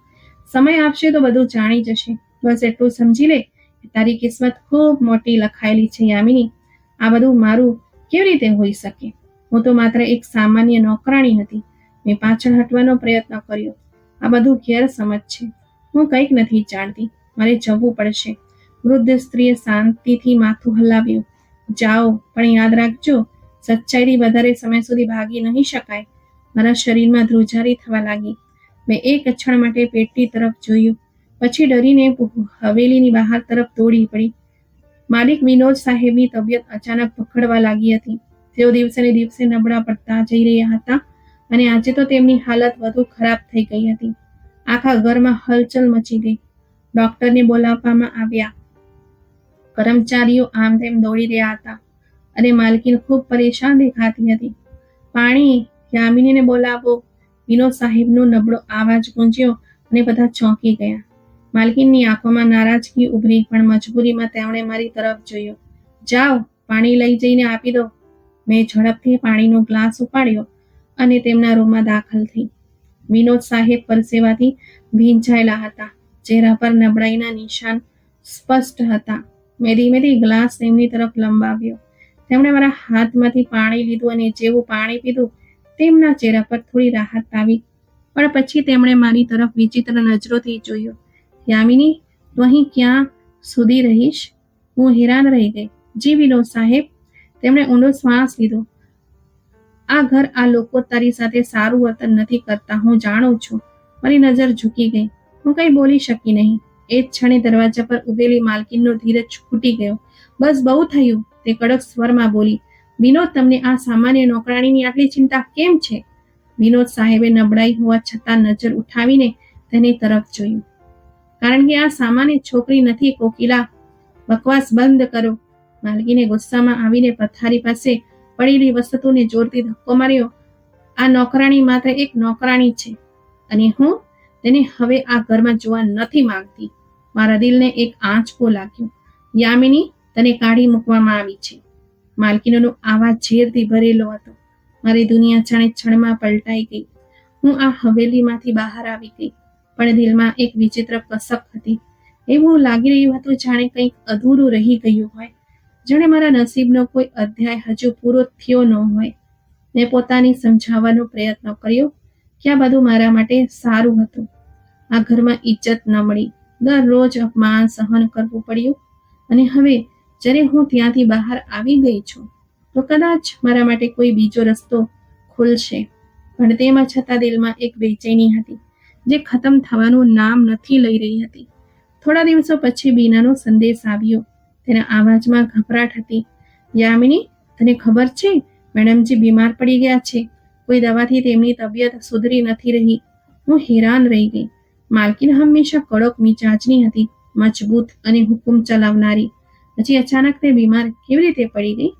સમય આપશે તો બધું જાણી જશે. બસ એટલું સમજી લે કે તારી કિસ્મત ખૂબ મોટી લખાયેલી છે યામિની. આ બધું મારું કેવી રીતે હોઈ શકે? હું તો માત્ર એક સામાન્ય નોકરાણી હતી. મેં પાછળ હટવાનો પ્રયત્ન કર્યો. આ બધું ગેરસમજ છે. હું કંઈક નથી જાણતી. મારે જવું પડશે. વૃદ્ધ સ્ત્રીએ શાંતિથી માથું હલાવ્યું. જાઓ, પણ યાદ રાખજો, સચ્ચાઈથી વધારે સમય સુધી ભાગી નહીં શકાય. મારા શરીરમાં ધ્રુજારી થવા લાગી. મેં એક ક્ષણ માટે પેટી તરફ જોયું, પછી ડરીને હવેલીની બહાર તરફ દોડી પડી. માલિક વિનોદ સાહેબની તબિયત અચાનક ભખડવા લાગી હતી. તેઓ દિવસે ને દિવસે નબળા પડતા જઈ રહ્યા હતા અને આજે તો તેમની હાલત વધુ ખરાબ થઈ ગઈ હતી. આખા ઘરમાં હલચલ મચી ગઈ. ડોક્ટરને બોલાવવામાં આવ્યા. કર્મચારીઓ આમ તેમ દોડી રહ્યા હતા અને માલકીન ખૂબ પરેશાન દેખાતી હતી. પાણી, યામિનીને બોલાવો. વિનોદ સાહેબનો નબળો આવાજ ગુંજ્યો અને બધા ચોંકી ગયા. માલકીનની આંખોમાં નારાજગી ઉભરી, પણ મજબૂરીમાં તેમણે મારી તરફ જોયું. જાઓ, પાણી લઈ જઈને આપી દો. મેં ઝડપથી પાણીનો ગ્લાસ ઉપાડ્યો અને તેમના રૂમમાં દાખલ થઈ. વિનોદ સાહેબ પરસેવાથી ભીંજાયેલા હતા. ચહેરા પર નબળાઈના નિશાન સ્પષ્ટ હતા. મેં ધીમેથી ગ્લાસ તેમની તરફ લંબાવ્યો. તેમણે મારા હાથમાંથી પાણી લીધું અને જેવું પાણી પીધું તેમના ચહેરા પર થોડી રાહત આવી. પણ પછી તેમણે મારી તરફ વિચિત્ર નજરોથી જોયું. યામિની, તું અહીં ક્યાં સુધી રહીશ? હું હેરાન રહી ગઈ. જી વિનોદ સાહેબ. તેમણે ઊંડો શ્વાસ લીધો. આ ઘર, આ લોકો તારી સાથે સારું વર્તન નથી કરતા, હું જાણું છું. મારી નજર ઝૂકી ગઈ. હું કંઈ બોલી શકી નહીં. એ જ ક્ષણે દરવાજા પર ઉભેલી માલકીનનો ધીરજ ખૂટી ગયો. બસ, બહુ થયું, તે કડક સ્વરમાં બોલી. વિનોદ, તમને આ સામાન્ય નોકરાણીની આટલી ચિંતા કેમ છે? વિનોદ સાહેબે નબળાઈ હોવા છતાં નજર ઉઠાવીને તેની તરફ જોયું. કારણ કે આ સામાન્ય છોકરી નથી, કોકિલા. બકવાસ બંધ કરો. માલકીને ગુસ્સામાં આવીને પથારી પાસે પડેલી વસ્તુને જોરથી ધક્કો માર્યો. આ નોકરાણી માત્ર એક નોકરાણી છે અને હું તેને હવે આ ઘરમાં જોવા નથી માંગતી. મારા દિલને એક આંચકો લાગ્યો. યામિની, તને કાઢી મૂકવામાં આવી છે. માલકીનોનો આવાજ ઝેરથી ભરેલો હતો. મારી દુનિયા જાણે ક્ષણમાં પલટાઈ ગઈ. હું આ હવેલીમાંથી બહાર આવી ગઈ, પણ દિલમાં એક વિચિત્ર કસક હતી. એવું લાગી રહ્યું હતું જાણે કંઈક અધૂરું રહી ગયું હોય, જાણે મારા નસીબનો કોઈ અધ્યાય હજુ પૂરો થયો ન હોય. મેં પોતાની સમજાવવાનો પ્રયત્ન કર્યો કે આ બધું મારા માટે સારું હતું. આ ઘરમાં ઇજ્જત ન મળી, દરરોજ અપમાન સહન કરવું પડ્યું, અને હવે જ્યારે હું ત્યાંથી બહાર આવી ગઈ છું તો કદાચ મારા માટે કોઈ બીજો રસ્તો ખુલશે. પણ તેમાં છતાં દિલમાં એક બેચેની હતી જે ખતમ થવાનું નામ નથી લઈ રહી હતી. થોડા દિવસો પછી બીનાનો સંદેશ આવ્યો. તેના અવાજમાં ગભરાટ હતી. યામિની, તને ખબર છે, મેડમજી બીમાર પડી ગયા છે. કોઈ દવાથી તેમની તબિયત સુધરી નથી રહી. હું હેરાન રહી ગઈ. માલકીન હંમેશા કડક મિજાજની હતી, મજબૂત અને હુકુમ ચલાવનારી. પછી અચાનક તે બીમાર કેવી રીતે પડી ગઈ?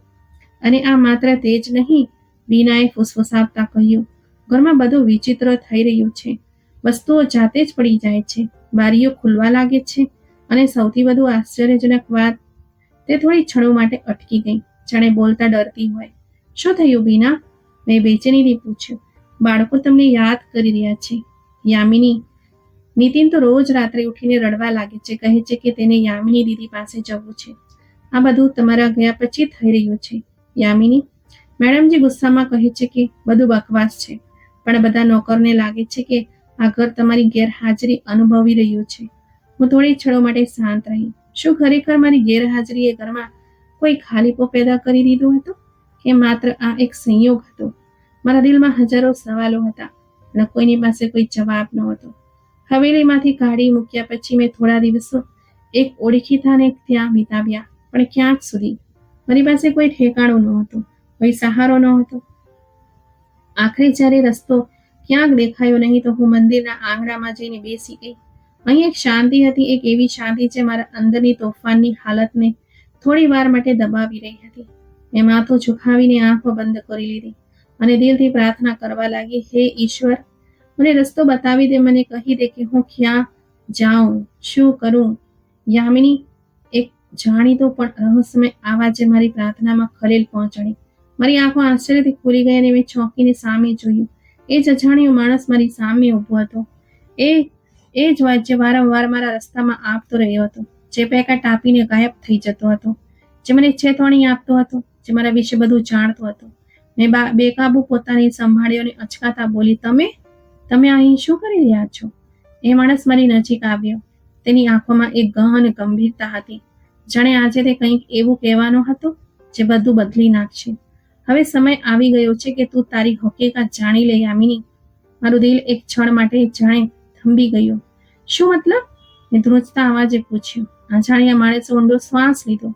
અને આ માત્ર તે જ નહીં, બીનાએ ફૂસફૂસાવતા કહ્યું. ઘરમાં બધું વિચિત્ર થઈ રહ્યું છે. વસ્તુઓ જાતે જ પડી જાય છે, બારીઓ ખુલવા લાગે છે, અને સૌથી વધુ આશ્ચર્યજનક વાત, તે થોડી ક્ષણો માટે અટકી ગઈ, જાણે બોલતા ડરતી હોય. શું થયું બીના? મેં બેચેનીથી પૂછ્યું. બાળકો તમને યાદ કરી રહ્યા છે. યામિની, નીતિન તો રોજ રાત્રે ઉઠીને રડવા લાગે છે, કહે છે કે તેને યામિની દીદી પાસે જવું છે. આ બધું તમારા ગયા પછી થઈ રહ્યું છે. યામિની, મેડમજી ગુસ્સામાં કહે છે કે બધું બકવાસ છે, પણ બધા નોકરને લાગે છે કે આ ઘર તમારી ગેરહાજરી અનુભવી રહ્યું છે. હું થોડી ક્ષણો માટે શાંત રહી. શું ખરેખર મારી ગેરહાજરીએ ઘરમાં કોઈ ખાલીપો પેદા કરી દીધો હતો, કે માત્ર આ એક સંયોગ હતો? મારા દિલમાં હજારો સવાલો હતા, પણ કોઈની પાસે કોઈ જવાબ નહોતો. હવેલીમાંથી કાઢી મૂક્યા પછી મેં થોડા દિવસો એક ઓળખીતાને ત્યાં વિતાવ્યા, પણ ક્યાંક સુધી. મારી પાસે કોઈ ઠેકાણું નહોતું, કોઈ સહારો નહોતો. આખરે જ્યારે રસ્તો ક્યાંક દેખાયો નહીં તો હું મંદિરના આંગણામાં જઈને બેસી ગઈ. અહીં એક શાંતિ હતી, એક એવી શાંતિ જે મારા અંદરની તોફાનની હાલતને થોડી વાર માટે દબાવી રહી હતી. મેં માથું ઝુકાવીને આંખો બંધ કરી લીધી અને દિલથી પ્રાર્થના કરવા લાગી. હે ઈશ્વર, મને રસ્તો બતાવી દે, મને કહી દે કે હું ક્યાં જાઉં, શું કરું. યામિની, એક જાણીતો પણ રહસ્યમય આવાજે મારી પ્રાર્થનામાં ખલેલ પહોંચાડી. મારી આંખો આશ્ચર્યથી ખુલી ગઈ અને મેં ચોંકીને સામે જોયું. એ જ અજાણ્યો માણસ મારી સામે ઊભો હતો. એ જ વાત જે વારંવાર મારા રસ્તામાં આવતો રહ્યો હતો, જે પેકા ટાપીને ગાયબ થઈ જતો હતો, જે મને ચેતવણી આપતો હતો, જે મારા વિશે બધું જાણતો હતો. મેં બેકાબુ પોતાની સંભાળ્યોને અચકાતા બોલી, તમે અહીં શું કરી રહ્યા છો? એ માણસ મારી નજીક આવ્યો. તેની આંખોમાં એક ગહન ગંભીરતા હતી, જાણે આજે તે કંઈક એવું કહેવાનો હતો જે બધું બદલી નાખશે. હવે સમય આવી ગયો છે કે તું તારી હકીકત જાણી લે યામિની. મારું દિલ એક ક્ષણ માટે જાણે થંભી ગયું. શું મતલબ? મેં ધ્રુજતા અવાજે પૂછ્યું. અજાણ્યા માણસે ઊંડો શ્વાસ લીધો,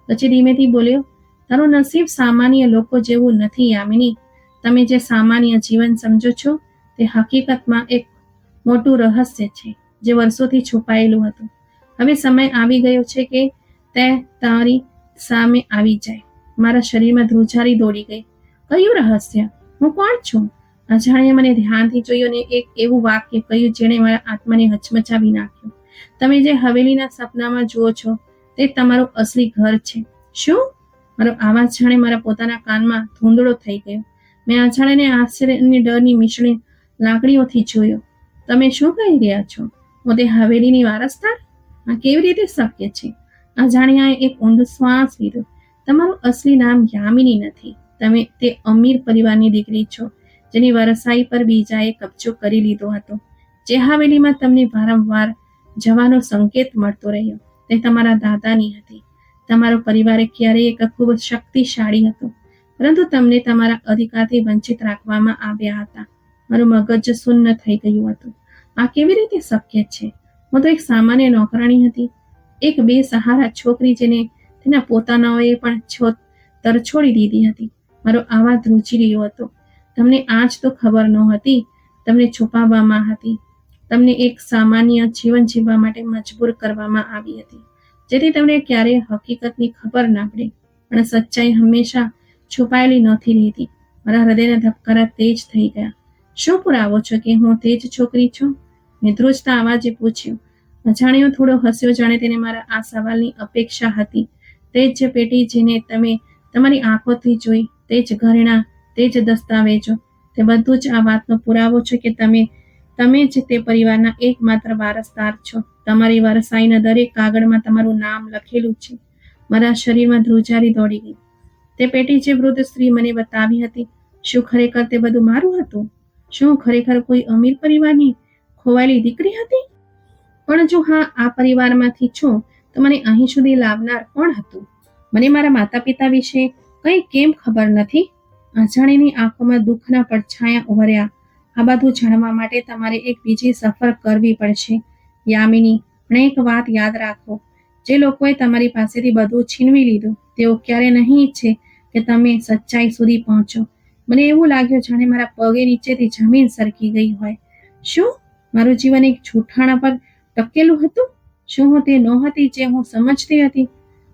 પછી ધીમેથી બોલ્યો, તારું નસીબ સામાન્ય લોકો જેવું નથી યામિની. તમે જે સામાન્ય જીવન સમજો છો તે હકીકતમાં એક મોટું રહસ્ય છે જે વર્ષોથી છુપાયેલું હતું. હવે સમય આવી ગયો છે કે તે તારી સામે આવી જાય. મારા શરીરમાં ધ્રુજારી દોડી ગઈ. કયું રહસ્ય? હું કોણ છું? અજાણ્યા મને ધ્યાનથી જોયું અને એક એવું વાક્ય કહ્યું જેણે મારા આત્માને હચમચાવી નાખ્યું. તમે જે હવેલીના સપનામાં જુઓ છો તે તમારું અસલી ઘર છે. શું? મારો અવાજ જાણે મારા પોતાના કાનમાં ધૂંધળો થઈ ગયો. મેં અજાણ્યાને આશ્ચર્ય અને ડરની મિશ્રણ લાગણીઓથી જોયો. તમે શું કહી રહ્યા છો? હું તે હવેલીની વારસદાર? આ કેવી રીતે શક્ય છે? અજાણ્યાએ એક ઊંડો શ્વાસ લીધો. તમારું અસલી નામ યામિની નથી. તમે તે અમીર પરિવારની દીકરી છો જેની વરસાઈ પર બીજાએ કબજો કરી લીધો હતો. જે હવેલીમાં તમને વારંવાર જવાનો સંકેત મળતો રહ્યો તે તમારા દાદાની હતી. તમારો પરિવાર ક્યારેય એક ખૂબ શક્તિશાળી હતો, પરંતુ તમને તમારા અધિકારથી વંચિત રાખવામાં આવ્યા હતા. મારું મગજ શૂન્ય થઈ ગયું હતું. આ કેવી રીતે શક્ય છે? હું તો એક સામાન્ય નોકરાણી હતી, એક બેસહારા છોકરી જેને તેના પોતાનાઓએ પણ તરછોડી દીધી હતી. મારો આવાજ ધ્રુજી રહ્યો હતો. તમને આજ તો ખબર નહોતી, તમને છુપાવવામાં હતી. તમને એક સામાન્ય જીવન જીવવા માટે મજબૂર કરવામાં આવી હતી, જેથી તમને ક્યારેય હકીકતની ખબર ના પડે. પણ સચ્ચાઈ હંમેશા છુપાયેલી નથી રહેતી. મારા હૃદયના ધબકારા તેજ થઈ ગયા. શું પુરાવો છો કે હું તે જ છોકરી છું? મેં ધ્રુજતા અવાજે પૂછ્યું. અજાણ્યો થોડો હસ્યો, જાણે તેને મારા આ સવાલની અપેક્ષા હતી. તે જ પેટી જેને તમે તમારી આંખોથી જોઈ, તે જ ઘરેણાં, તે જ દસ્તાવેજો, તે બધું જ આ વાતનો પુરાવો છે કે તમે જ તે પરિવારના એકમાત્ર વારસદાર છો. તમારી વારસાઈના દરેક કાગળમાં તમારું નામ લખેલું છે. મારા શરીરમાં ધ્રુજારી દોડી ગઈ. તે પેટી જે વૃદ્ધ સ્ત્રી મને બતાવી હતી, શું ખરેખર તે બધું મારું હતું? શું ખરેખર કોઈ અમીર પરિવારની ખોવાયેલી દીકરી હતી? પણ જો હા, આ પરિવારમાંથી છું, તો મને અહીં સુધી લાવનાર કોણ હતું? મને મારા માતા પિતા વિશે કંઈ કેમ ખબર નથી? અજાણીની આંખોમાં દુઃખના પડછાયા ઉભર્યા. આ બધું જાણવા માટે તમારે એક બીજી સફર કરવી પડશે યામિની. પણ એક વાત યાદ રાખો, જે લોકોએ તમારી પાસેથી બધું છીનવી લીધું તેઓ ક્યારે નહીં ઈચ્છે કે તમે સચ્ચાઈ સુધી પહોંચો. મને એવું લાગ્યું જાણે મારા પગે નીચેથી જમીન સરકી ગઈ હોય. શું મારું જીવન એક જૂઠાણા પર ટકેલું હતું? શું હું તે નહોતી જે હું સમજતી હતી?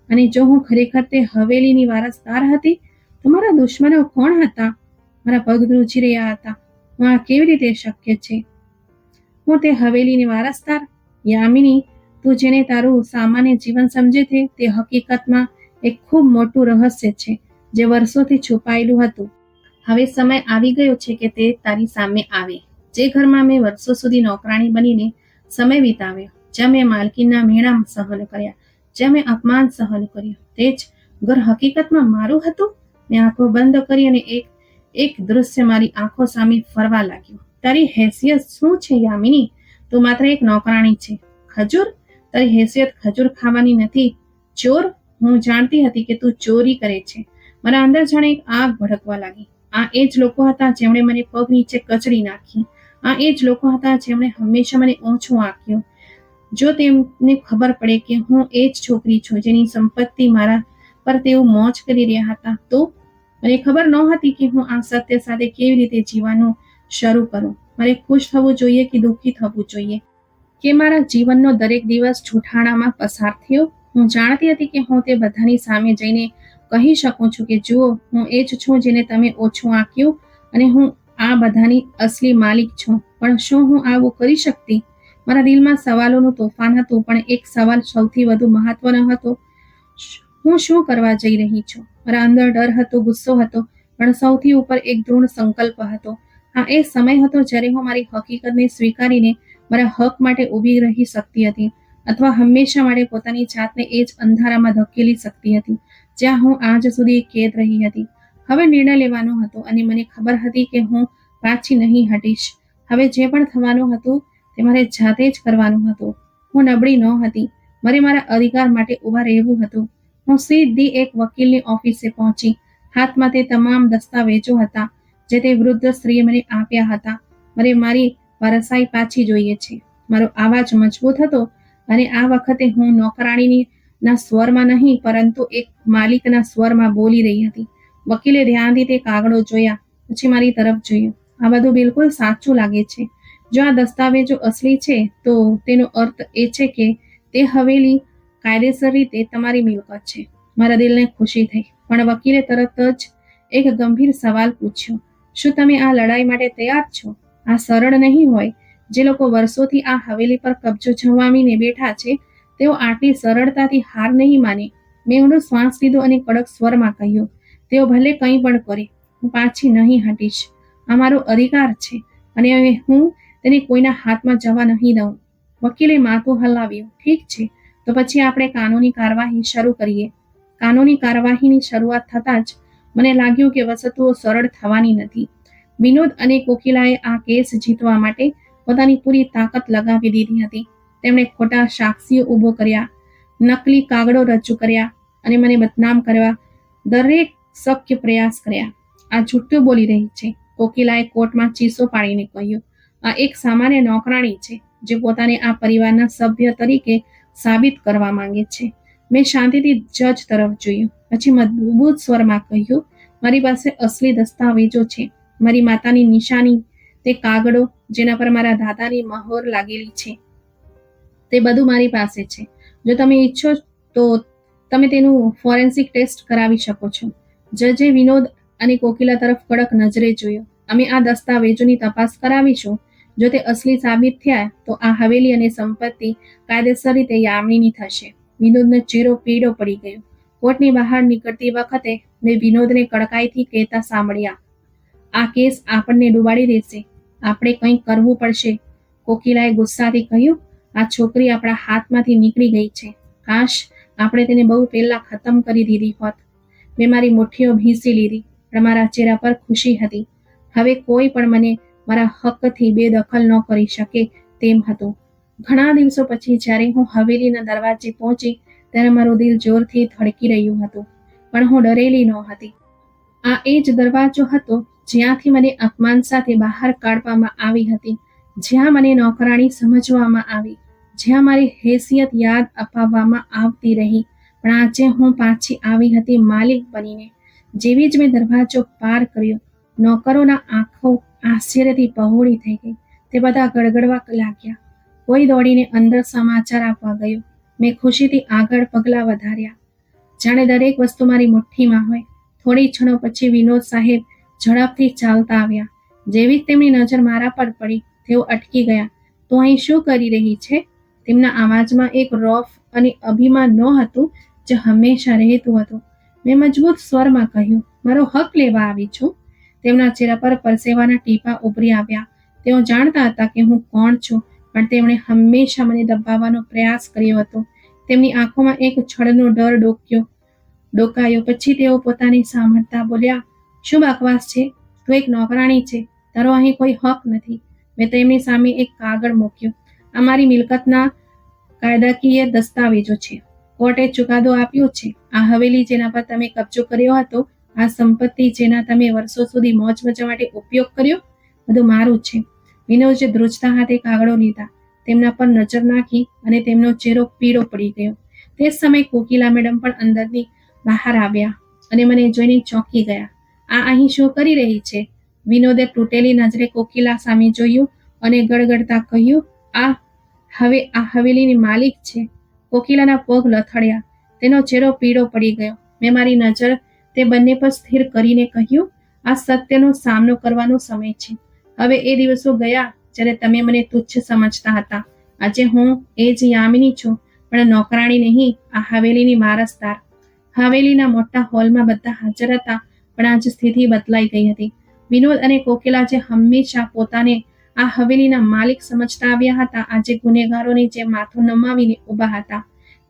અને જો હું ખરેખર તે હવેલીની વારસદાર હતી, તો મારા દુશ્મનો કોણ હતા? મારા પગ ધ્રુજી રહ્યા હતા. હું આ કેવી રીતે શક્ય છે? હું તે હવેલીની વારસદાર? યામિની, તું જેને તારું સામાન્ય જીવન સમજે છે તે હકીકતમાં એક ખૂબ મોટું રહસ્ય છે જે વર્ષોથી છુપાયેલું હતું. હવે સમય આવી ગયો છે કે તે તારી સામે આવે. જે ઘરમાં મેં વર્ષો સુધી નોકરાણી બનીને સમય વિતાવ્યો, જ્યાં મેં માલકીનના મેણા સહન કર્યા, જ્યાં મેં અપમાન સહન કર્યું, તે જ ઘર હકીકતમાં મારું હતું. મેં આંખો બંધ કરી અને એક દૃશ્ય મારી આંખો સામે ફરવા લાગ્યું. તારી હેસિયત શું છે યામિની? તું માત્ર એક નોકરાણી છે. ખજૂર? તારી હેસિયત ખજૂર ખાવાની નથી. ચોર? હું જાણતી હતી કે તું ચોરી કરે છે. મારા અંદર જાણે એક આગ ભડકવા લાગી. આ એ જ લોકો હતા જેમણે મને પગ નીચે કચડી નાખી. આ એ જ લોકો હતા જેમણે હંમેશા મને ઓછું આંક્યું. જો તેમને ખબર પડે કે હું એ જ છોકરી છું જેની સંપત્તિ મારા પર તેઓ મોજ કરી રહ્યા હતા, તો મને ખબર નહોતી કે હું આ સત્ય સાથે કેવી રીતે જીવવાનું શરૂ કરું. મારે ખુશ થવું જોઈએ કે દુઃખી થવું જોઈએ, કે મારા જીવનનો દરેક દિવસ જૂઠાણામાં પસાર થયો? હું જાણતી હતી કે હું તે બધાની સામે જઈને કહી શકું છું કે જુઓ, હું એ જ છું જેને તમે ઓછું આંક્યું, અને હું આ બધાની અસલી માલિક છું. પણ શું હું આવું કરી શકતી? મારા દિલમાં સવાલોનું તોફાન હતું, પણ એક સવાલ સૌથી વધુ મહત્વનો હતો: હું શું કરવા જઈ રહી છું? મારા અંદર ડર હતો, ગુસ્સો હતો, પણ સૌથી ઉપર એક દૃઢ સંકલ્પ હતો. આ એ સમય હતો જ્યારે હું મારી હકીકતને સ્વીકારીને મારા હક માટે ઊભી રહી શકતી હતી, અથવા હંમેશા માટે પોતાની જાતને એ જ અંધારામાં ધકેલી શકતી હતી જ્યાં હું આજ સુધી કેદ રહી હતી. હવે નિર્ણય લેવાનો હતો, અને મને ખબર હતી કે હું પાછી નહીં હટીશ. હવે જે પણ થવાનું હતું તે મારે જાતે જ કરવાનું હતું. હું નબળી ન હતી. મારે મારા અધિકાર માટે ઊભા રહેવું હતું. હું સીધી એક વકીલની ઓફિસે પહોંચી. હાથમાં તે તમામ દસ્તાવેજો હતા જે તે વૃદ્ધ સ્ત્રીએ મને આપ્યા હતા. મારે મારી વારસાઈ પાછી જોઈએ છે. મારો અવાજ મજબૂત હતો, અને આ વખતે હું નોકરાણીના સ્વરમાં નહીં પરંતુ એક માલિકના સ્વરમાં બોલી રહી હતી. વકીલે ધ્યાનથી તે કાગળો જોયા, પછી મારી તરફ જોયું. આ બધું બિલકુલ સાચું લાગે છે. જો આ દસ્તાવેજો અસલી છે, તો તેનો અર્થ એ છે કે તે હવેલી કાયદેસર રીતે તમારી મિલકત છે. મારા દિલને ખુશી થઈ, પણ વકીલે તરત જ એક ગંભીર સવાલ પૂછ્યો: શું તમે આ લડાઈ માટે તૈયાર છો? આ સરળ નહીં હોય. જે લોકો વર્ષોથી આ હવેલી પર કબજો જમાવીને બેઠા છે, તેઓ આટલી સરળતાથી હાર નહીં માને. મેં ઊંડો શ્વાસ લીધો અને કડક સ્વરમાં કહ્યું: તેઓ ભલે કંઈ પણ કરે, હું પાછી નહીં હટીશ. આ મારો અધિકાર છે, અને હું તેને કોઈના હાથમાં જવા નહીં દઉં. વકીલે માથું હલાવ્યું. ઠીક છે, તો તો પછી આપણે કાનૂની કાર્યવાહી શરૂ કરીએ. કાનૂની કાર્યવાહીની શરૂઆત થતાં જ મને લાગ્યું કે વસ્તુઓ સરળ થવાની નથી. વિનોદ અને કોકિલાએ આ કેસ જીતવા માટે પોતાની પૂરી તાકાત લગાવી દીધી હતી. તેમણે ખોટા સાક્ષીઓ ઊભો કર્યા, નકલી કાગળો રજૂ કર્યા અને મને બદનામ કરવા દરેક શક્ય પ્રયાસ કર્યા. આ જૂઠું બોલી રહી છે, કોકિલાએ કોર્ટમાં ચીસો પાડીને કહ્યું. આ એક સામાન્ય નોકરાણી છે જે પોતાને આ પરિવારના સભ્ય તરીકે સાબિત કરવા માંગે છે. મેં શાંતિથી જજ તરફ જોયું, પછી મજબૂત સ્વરમાં કહ્યું, મારી પાસે અસલી દસ્તાવેજો છે. મારી માતાની નિશાની, તે કાગળો જેના પર મારા દાદાની મહોર લાગેલી છે, તે બધું મારી પાસે છે. જો તમે ઈચ્છો તો તમે તેનું ફોરેન્સિક ટેસ્ટ કરાવી શકો છો. જજે વિનોદ અને કોકિલા તરફ કડક નજરે જોયો. અમે આ દસ્તાવેજોની તપાસ કરાવીશું. જો તે અસલી સાબિત થયા તો આ હવેલી અને સંપત્તિ કાયદેસર રીતે યામિનીની થશે. વિનોદનો ચહેરો પીળો પડી ગયો. કોર્ટની બહાર નીકળતી વખતે મેં વિનોદને કડકાઈથી કહેતા સાંભળ્યા, આ કેસ આપણને ડૂબાડી દેશે. આપણે કંઈક કરવું પડશે. કોકિલાએ ગુસ્સાથી કહ્યું, આ છોકરી આપણા હાથમાંથી નીકળી ગઈ છે. કાશ આપણે તેને બહુ પહેલા ખતમ કરી દીધી હોત. મેં મારી મુઠ્ઠીઓ ભીંસી લીધી, પણ મારા ચહેરા પર ખુશી હતી. હવે કોઈ પણ મને મારા હકથી બેદખલ ન કરી શકે તેમ હતું. ઘણા દિવસો પછી જ્યારે હું હવેલીના દરવાજે પહોંચી ત્યારે મારું દિલ જોરથી ધડકી રહ્યું હતું, પણ હું ડરેલી ન હતી. આ એ જ દરવાજો હતો જ્યાંથી મને અપમાન સાથે બહાર કાઢવામાં આવી હતી, જ્યાં મને નોકરાણી સમજવામાં આવી, જ્યાં મારી હેસિયત યાદ અપાવવામાં આવતી રહી. પણ આજે હું પાછી આવી હતી માલિક બનીને. જેવી જ મેં દરવાજો પાર કર્યો, નોકરોના આંખો આશ્ચર્યથી પહોળી થઈ ગઈ. તે બધા ગડગડવા લાગ્યા. કોઈ દોડીને અંદર સમાચાર આપવા ગયું. મેં ખુશીથી આગળ પગલાં વધાર્યા, જાણે દરેક વસ્તુ મારી મુઠ્ઠીમાં હોય. થોડી ક્ષણો પછી વિનોદ સાહેબ ઝડપથી ચાલતા આવ્યા. જેવી જ તેમની નજર મારા પર પડી, તેઓ અટકી ગયા. તો અહીં શું કરી રહી છે? તેમના અવાજમાં એક રોફ અને અભિમાન નહોતું જે હંમેશા રહેતું હતું. મેં મજબૂત સ્વરમાં કહ્યું, મારો હક લેવા આવી છું. તેમના ચહેરા પર પરસેવાના ટીપા ઉભરી આવ્યા. તેઓ જાણતા હતા કે હું કોણ છું, પણ તેમણે હંમેશા મને દબાવવાનો પ્રયાસ કર્યો હતો. તેમની આંખોમાં એક છળનો ડર ડોકાયો. પછી તેઓ પોતાને સાંભળતા બોલ્યા, શું બકવાસ છે? તું એક નોકરાણી છે, તારો અહીં કોઈ હક નથી. મેં તેમની સામે એક કાગળ મૂક્યો. આ મારી મિલકતના કાયદાકીય દસ્તાવેજો છે. કોર્ટે ચુકાદો આપ્યો છે. આ હવેલી જેના પર તમે કબજો કર્યો હતો, આ સંપત્તિ જેના તમે વર્ષો સુધી મોજ મજા માટે ઉપયોગ કર્યો, બધું મારું છે. વિનોદે ધ્રુજતા હાથે કાગળો લીધા, તેમના પર નજર નાખી અને તેમનો ચહેરો પીળો પડી ગયો. તે જ સમયે કોકિલા મેડમ પણ અંદરની બહાર આવ્યા અને મને જોઈને ચોંકી ગયા. આ અહીં શું કરી રહી છે? વિનોદે તૂટેલી નજરે કોકિલા સામે જોયું અને ગડગડતા કહ્યું, આ હવેલીની માલિક છે. કોકિલાના પગ લથડ્યા, તેનો ચહેરો પીળો પડી ગયો. મેં મારી નજર તે બંને પર સ્થિર કરીને કહ્યું, આ સત્યનો સામનો કરવાનો સમય છે. હવે એ દિવસો ગયા જ્યારે તમે મને તુચ્છ સમજતા હતા. આજે હું એ જ યામિની છું, પણ નોકરાણી નહીં, આ હવેલીની વારસદાર. હવેલીના મોટા હોલમાં બધા હાજર હતા, પણ આજ સ્થિતિ બદલાઈ ગઈ હતી. વિનોદ અને કોકિલા જે હંમેશા પોતાને આ હવેલીના માલિક સમજતા આવ્યા હતા, આજે ગુનેગારોની જેમ માથું નમાવીને ઊભા હતા.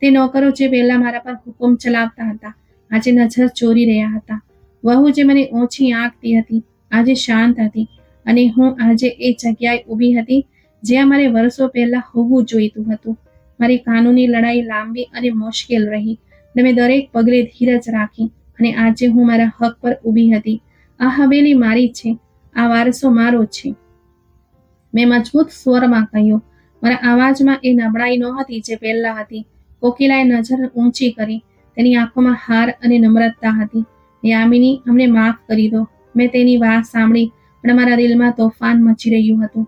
તે નોકરો જે પહેલા મારા પર હુકમ ચલાવતા હતા, આજે નજર ચોરી રહ્યા હતા. વહુ જે મને ઓછી આંકતી હતી, આજે શાંત હતી. અને હું આજે એ જગ્યાએ ઊભી હતી જ્યાં મારે વર્ષો પહેલા હોવું જોઈતું હતું. મારી કાનૂની લડાઈ લાંબી અને મુશ્કેલ રહી, અને મેં દરેક પગલે ધીરજ રાખી, અને આજે હું મારા હક પર ઊભી હતી. આ હવેલી મારી છે, આ વારસો મારો છે. મેં મજબૂત સ્વરમાં કહ્યું. મારા અવાજમાં એ નબળાઈ નહોતી જે પહેલા હતી. કોકિલાએ નજર ઊંચી કરી, તેની આંખોમાં હાર અને નમ્રતા હતી. યામિની, અમને માફ કરી દો. મેં તેની વાત સાંભળી, પણ મારા દિલમાં તોફાન મચી રહ્યું હતું.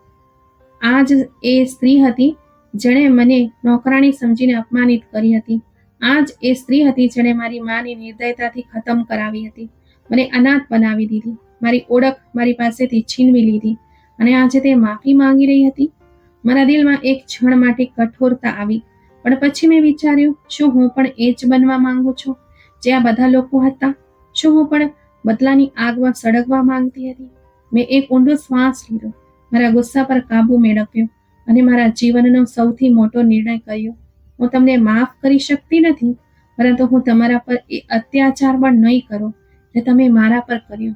આ જ એ સ્ત્રી હતી જેણે મને નોકરાણી સમજીને અપમાનિત કરી હતી. આ જ એ સ્ત્રી હતી જેણે મારી માની નિર્દયતાથી ખતમ કરાવી હતી, મને અનાથ બનાવી દીધી, મારી ઓળખ મારી પાસેથી છીનવી લીધી, અને આજે તે માફી માંગી રહી હતી. મારા દિલમાં એક ક્ષણ માટે કઠોરતા આવી, પણ પછી મેં વિચાર્યું, શું હું પણ એ જ બનવા માંગુ છું જે આ બધા લોકો હતા? શું હું પણ બદલાની આગમાં સળગવા માંગતી હતી? મેં એક ઊંડો શ્વાસ લીધો, મારા ગુસ્સા પર કાબુ મેળવ્યો અને મારા જીવનનો સૌથી મોટો નિર્ણય કર્યો. હું તમને માફ કરી શકતી નથી, પરંતુ હું તમારા પર એ અત્યાચાર પણ નહીં કરું જે તમે મારા પર કર્યો.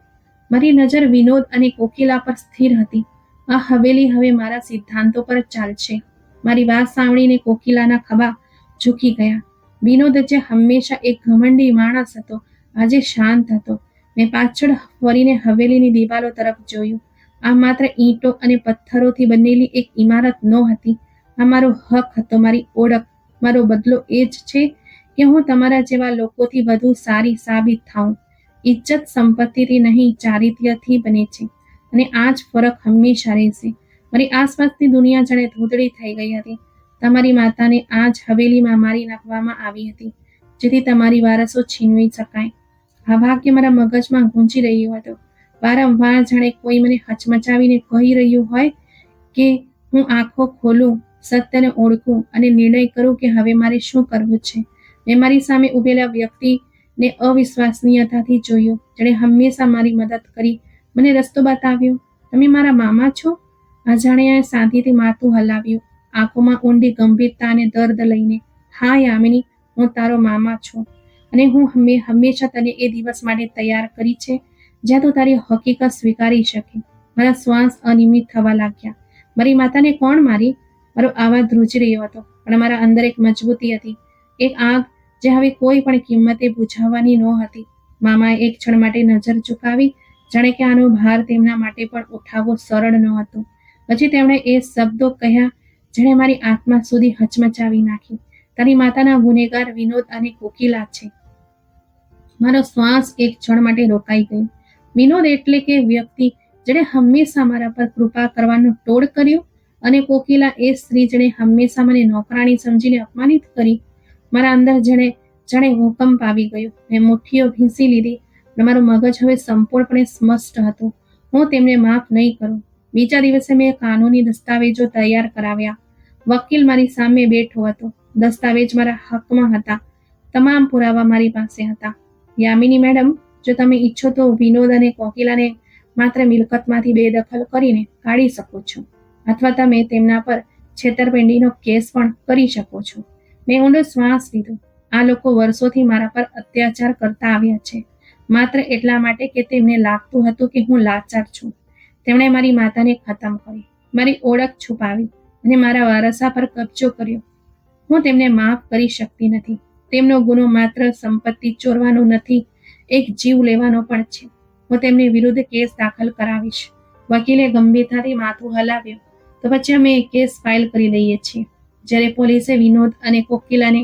મારી નજર વિનોદ અને કોકિલા પર સ્થિર હતી. આ હવેલી હવે મારા સિદ્ધાંતો પર ચાલશે. મારી વાત સાંભળીને કોકિલાના ખભા ઝૂકી ગયા. વિનોદ, જે હંમેશા એક ઘમંડી માણસ હતો, આજે શાંત હતો. મેં પાછળ ફરીને હવેલીની દિવાલો તરફ જોયું. આ માત્ર ઈંટો અને પથ્થરોથી બનેલી એક ઇમારત નહોતી. આ મારો હક હતો, મારી ઓળખ. મારો બદલો એ જ છે કે હું તમારા જેવા લોકોથી વધુ સારી સાબિત થાઉં. ઇજ્જત સંપત્તિથી નહીં, ચારિત્ર્યથી બને છે. અને આ જ ફરક હંમેશા રહેશે. મારી આસપાસની દુનિયા જાણે ધૂંધળી થઈ ગઈ હતી. તમારી માતાને આ જ હવેલીમાં મારી નાખવામાં આવી હતી, જેથી તમારી વારસો છીનવી શકાય. આ વાક્ય મારા મગજમાં ગૂંજી રહ્યું હતું. વારંવાર જાણે કોઈ મને હચમચાવીને કહી રહ્યું હોય કે હું આંખો ખોલું, સત્યને ઓળખું અને નિર્ણય કરું કે હવે મારે શું કરવું છે. મેં મારી સામે ઉભેલા વ્યક્તિને અવિશ્વસનીયતાથી જોયો, જેણે હંમેશા મારી મદદ કરી, મને રસ્તો બતાવ્યો. તમે મારા મામા છો? અજાણ્યાએ શાંતિથી માથું હલાવ્યું, આંખોમાં ઊંડી ગંભીરતા અને દર્દ લઈને. હા યામિની, હું તારો મામા છું. અને હું હંમેશા તને એ દિવસ માટે તૈયાર કરી છે જ્યાં તું તારી હકીકત સ્વીકારી શકે. મારા શ્વાસ અનિયમિત થવા લાગ્યા. મારી માતાને કોણ મારી? મારો અવાજ ધ્રુજી રહ્યો હતો, પણ મારા અંદર એક મજબૂતી હતી, એક આગ જે હવે કોઈ પણ કિંમતે બુઝાવવાની નહોતી. મામાએ એક ક્ષણ માટે નજર ઝુકાવી, જાણે કે આનો ભાર તેમના માટે પણ ઉઠાવવો સરળ નહોતો. પછી તેમણે એ શબ્દો કહ્યા જેણે મારી આત્મા સુધી હચમચાવી નાખી. તારી માતાના ગુનેગાર વિનોદ અને કોકિલા છે. મારો શ્વાસ એક ક્ષણ માટે રોકાઈ ગયો. વિનોદ એટલે કે વ્યક્તિ જેણે હંમેશા મારા પર કૃપા કરવાનો ટોળ કર્યો, અને કોકિલા એ સ્ત્રી જેણે હંમેશા મને નોકરાણી સમજીને અપમાનિત કરી. મારા અંદર જાણે ભૂકંપ આવી ગયો. મેં મુઠ્ઠીઓ ભીંસી લીધી, અને મારું મગજ હવે સંપૂર્ણપણે સ્પષ્ટ હતું. હું તેમને માફ નહીં કરું. બીજા દિવસે મેં કાનૂની દસ્તાવેજો તૈયાર કરાવ્યા. વકીલ મારી સામે બેઠો હતો. દસ્તાવેજ મારા હકમાં હતા. તમામ પુરાવા મારી પાસે હતા. યામિની મેડમ, જો તમે ઈચ્છો તો વિનોદ અને કોકિલાને માત્ર મિલકતમાંથી બેદખલ કરીને કાઢી શકો છો, અથવા તમે તેમના પર છેતરપિંડીનો કેસ પણ કરી શકો છો. મેં ઊંડો શ્વાસ લીધો. આ લોકો વર્ષોથી મારા પર અત્યાચાર કરતા આવ્યા છે, માત્ર એટલા માટે કે તેમને લાગતું હતું કે હું લાચાર છું. તેમણે મારી માતાને ખતમ કરી, મારી ઓળખ છુપાવી અને મારા વારસા પર કબજો કર્યો. હું તેમને માફ કરી શકતી નથી. તેમનો ગુનો માત્ર સંપત્તિ ચોરવાનો નથી, એક જીવ લેવાનો પણ છે. હું તેમની વિરુદ્ધ કેસ દાખલ કરાવીશ. વકીલે ગંભીરતાથી માથું હલાવ્યું. તો પછી અમે કેસ ફાઇલ કરી લઈએ છીએ. જ્યારે પોલીસે વિનોદ અને કોકિલાને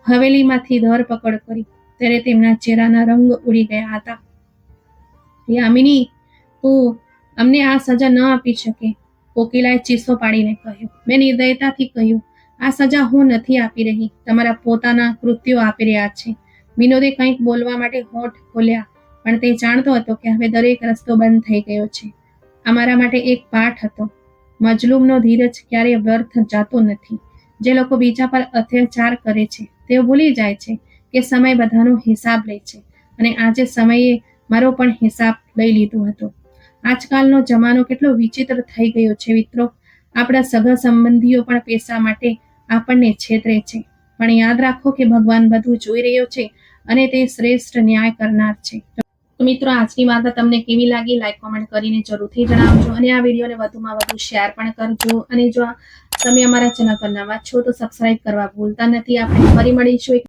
હવેલીમાંથી ધરપકડ કરી, ત્યારે તેમના ચહેરાના રંગ ઉડી ગયા હતા. યામિની, તું અમને આ સજા ન આપી શકે, કોકિલાએ ચીસો પાડીને કહ્યું. મેં નિર્દયતાથી કહ્યું, આ સજા હું નથી આપી રહી, તમારા પોતાના કૃત્યો આપી રહ્યા છે. વિનોદે કંઈક બોલવા માટે હોઠ ખોલ્યા, પણ તે જાણતો હતો કે હવે દરેક રસ્તો બંધ થઈ ગયો છે. અમારા માટે એક પાઠ હતો. મજલૂમનો ધીરજ ક્યારેય વ્યર્થ જતો નથી. જે લોકો બીજા પર અત્યાચાર કરે છે, તેઓ ભૂલી જાય છે કે સમય બધાનો હિસાબ લે છે. અને આજે સમયે મારો પણ હિસાબ લઈ લીધો હતો. આજકાલનો જમાનો કેટલો વિચિત્ર થઈ ગયો છે મિત્રો. આપણા સગા સંબંધીઓ પણ પૈસા માટે આપણને છેતરે છે, પણ યાદ રાખો કે ભગવાન બધું જોઈ રહ્યો છે અને તે શ્રેષ્ઠ ન્યાય કરનાર છે. તો મિત્રો, આજની વાર્તા તમને કેવી લાગી? લાઈક કોમેન્ટ કરીને જરૂરથી જણાવજો, અને આ વિડીયોને વધુમાં વધુ શેર પણ કરજો. અને જો તમે અમારા ચેનલ પર નવા છો તો સબસ્ક્રાઇબ કરવા ભૂલતા નથી. આપણે ફરી મળીશું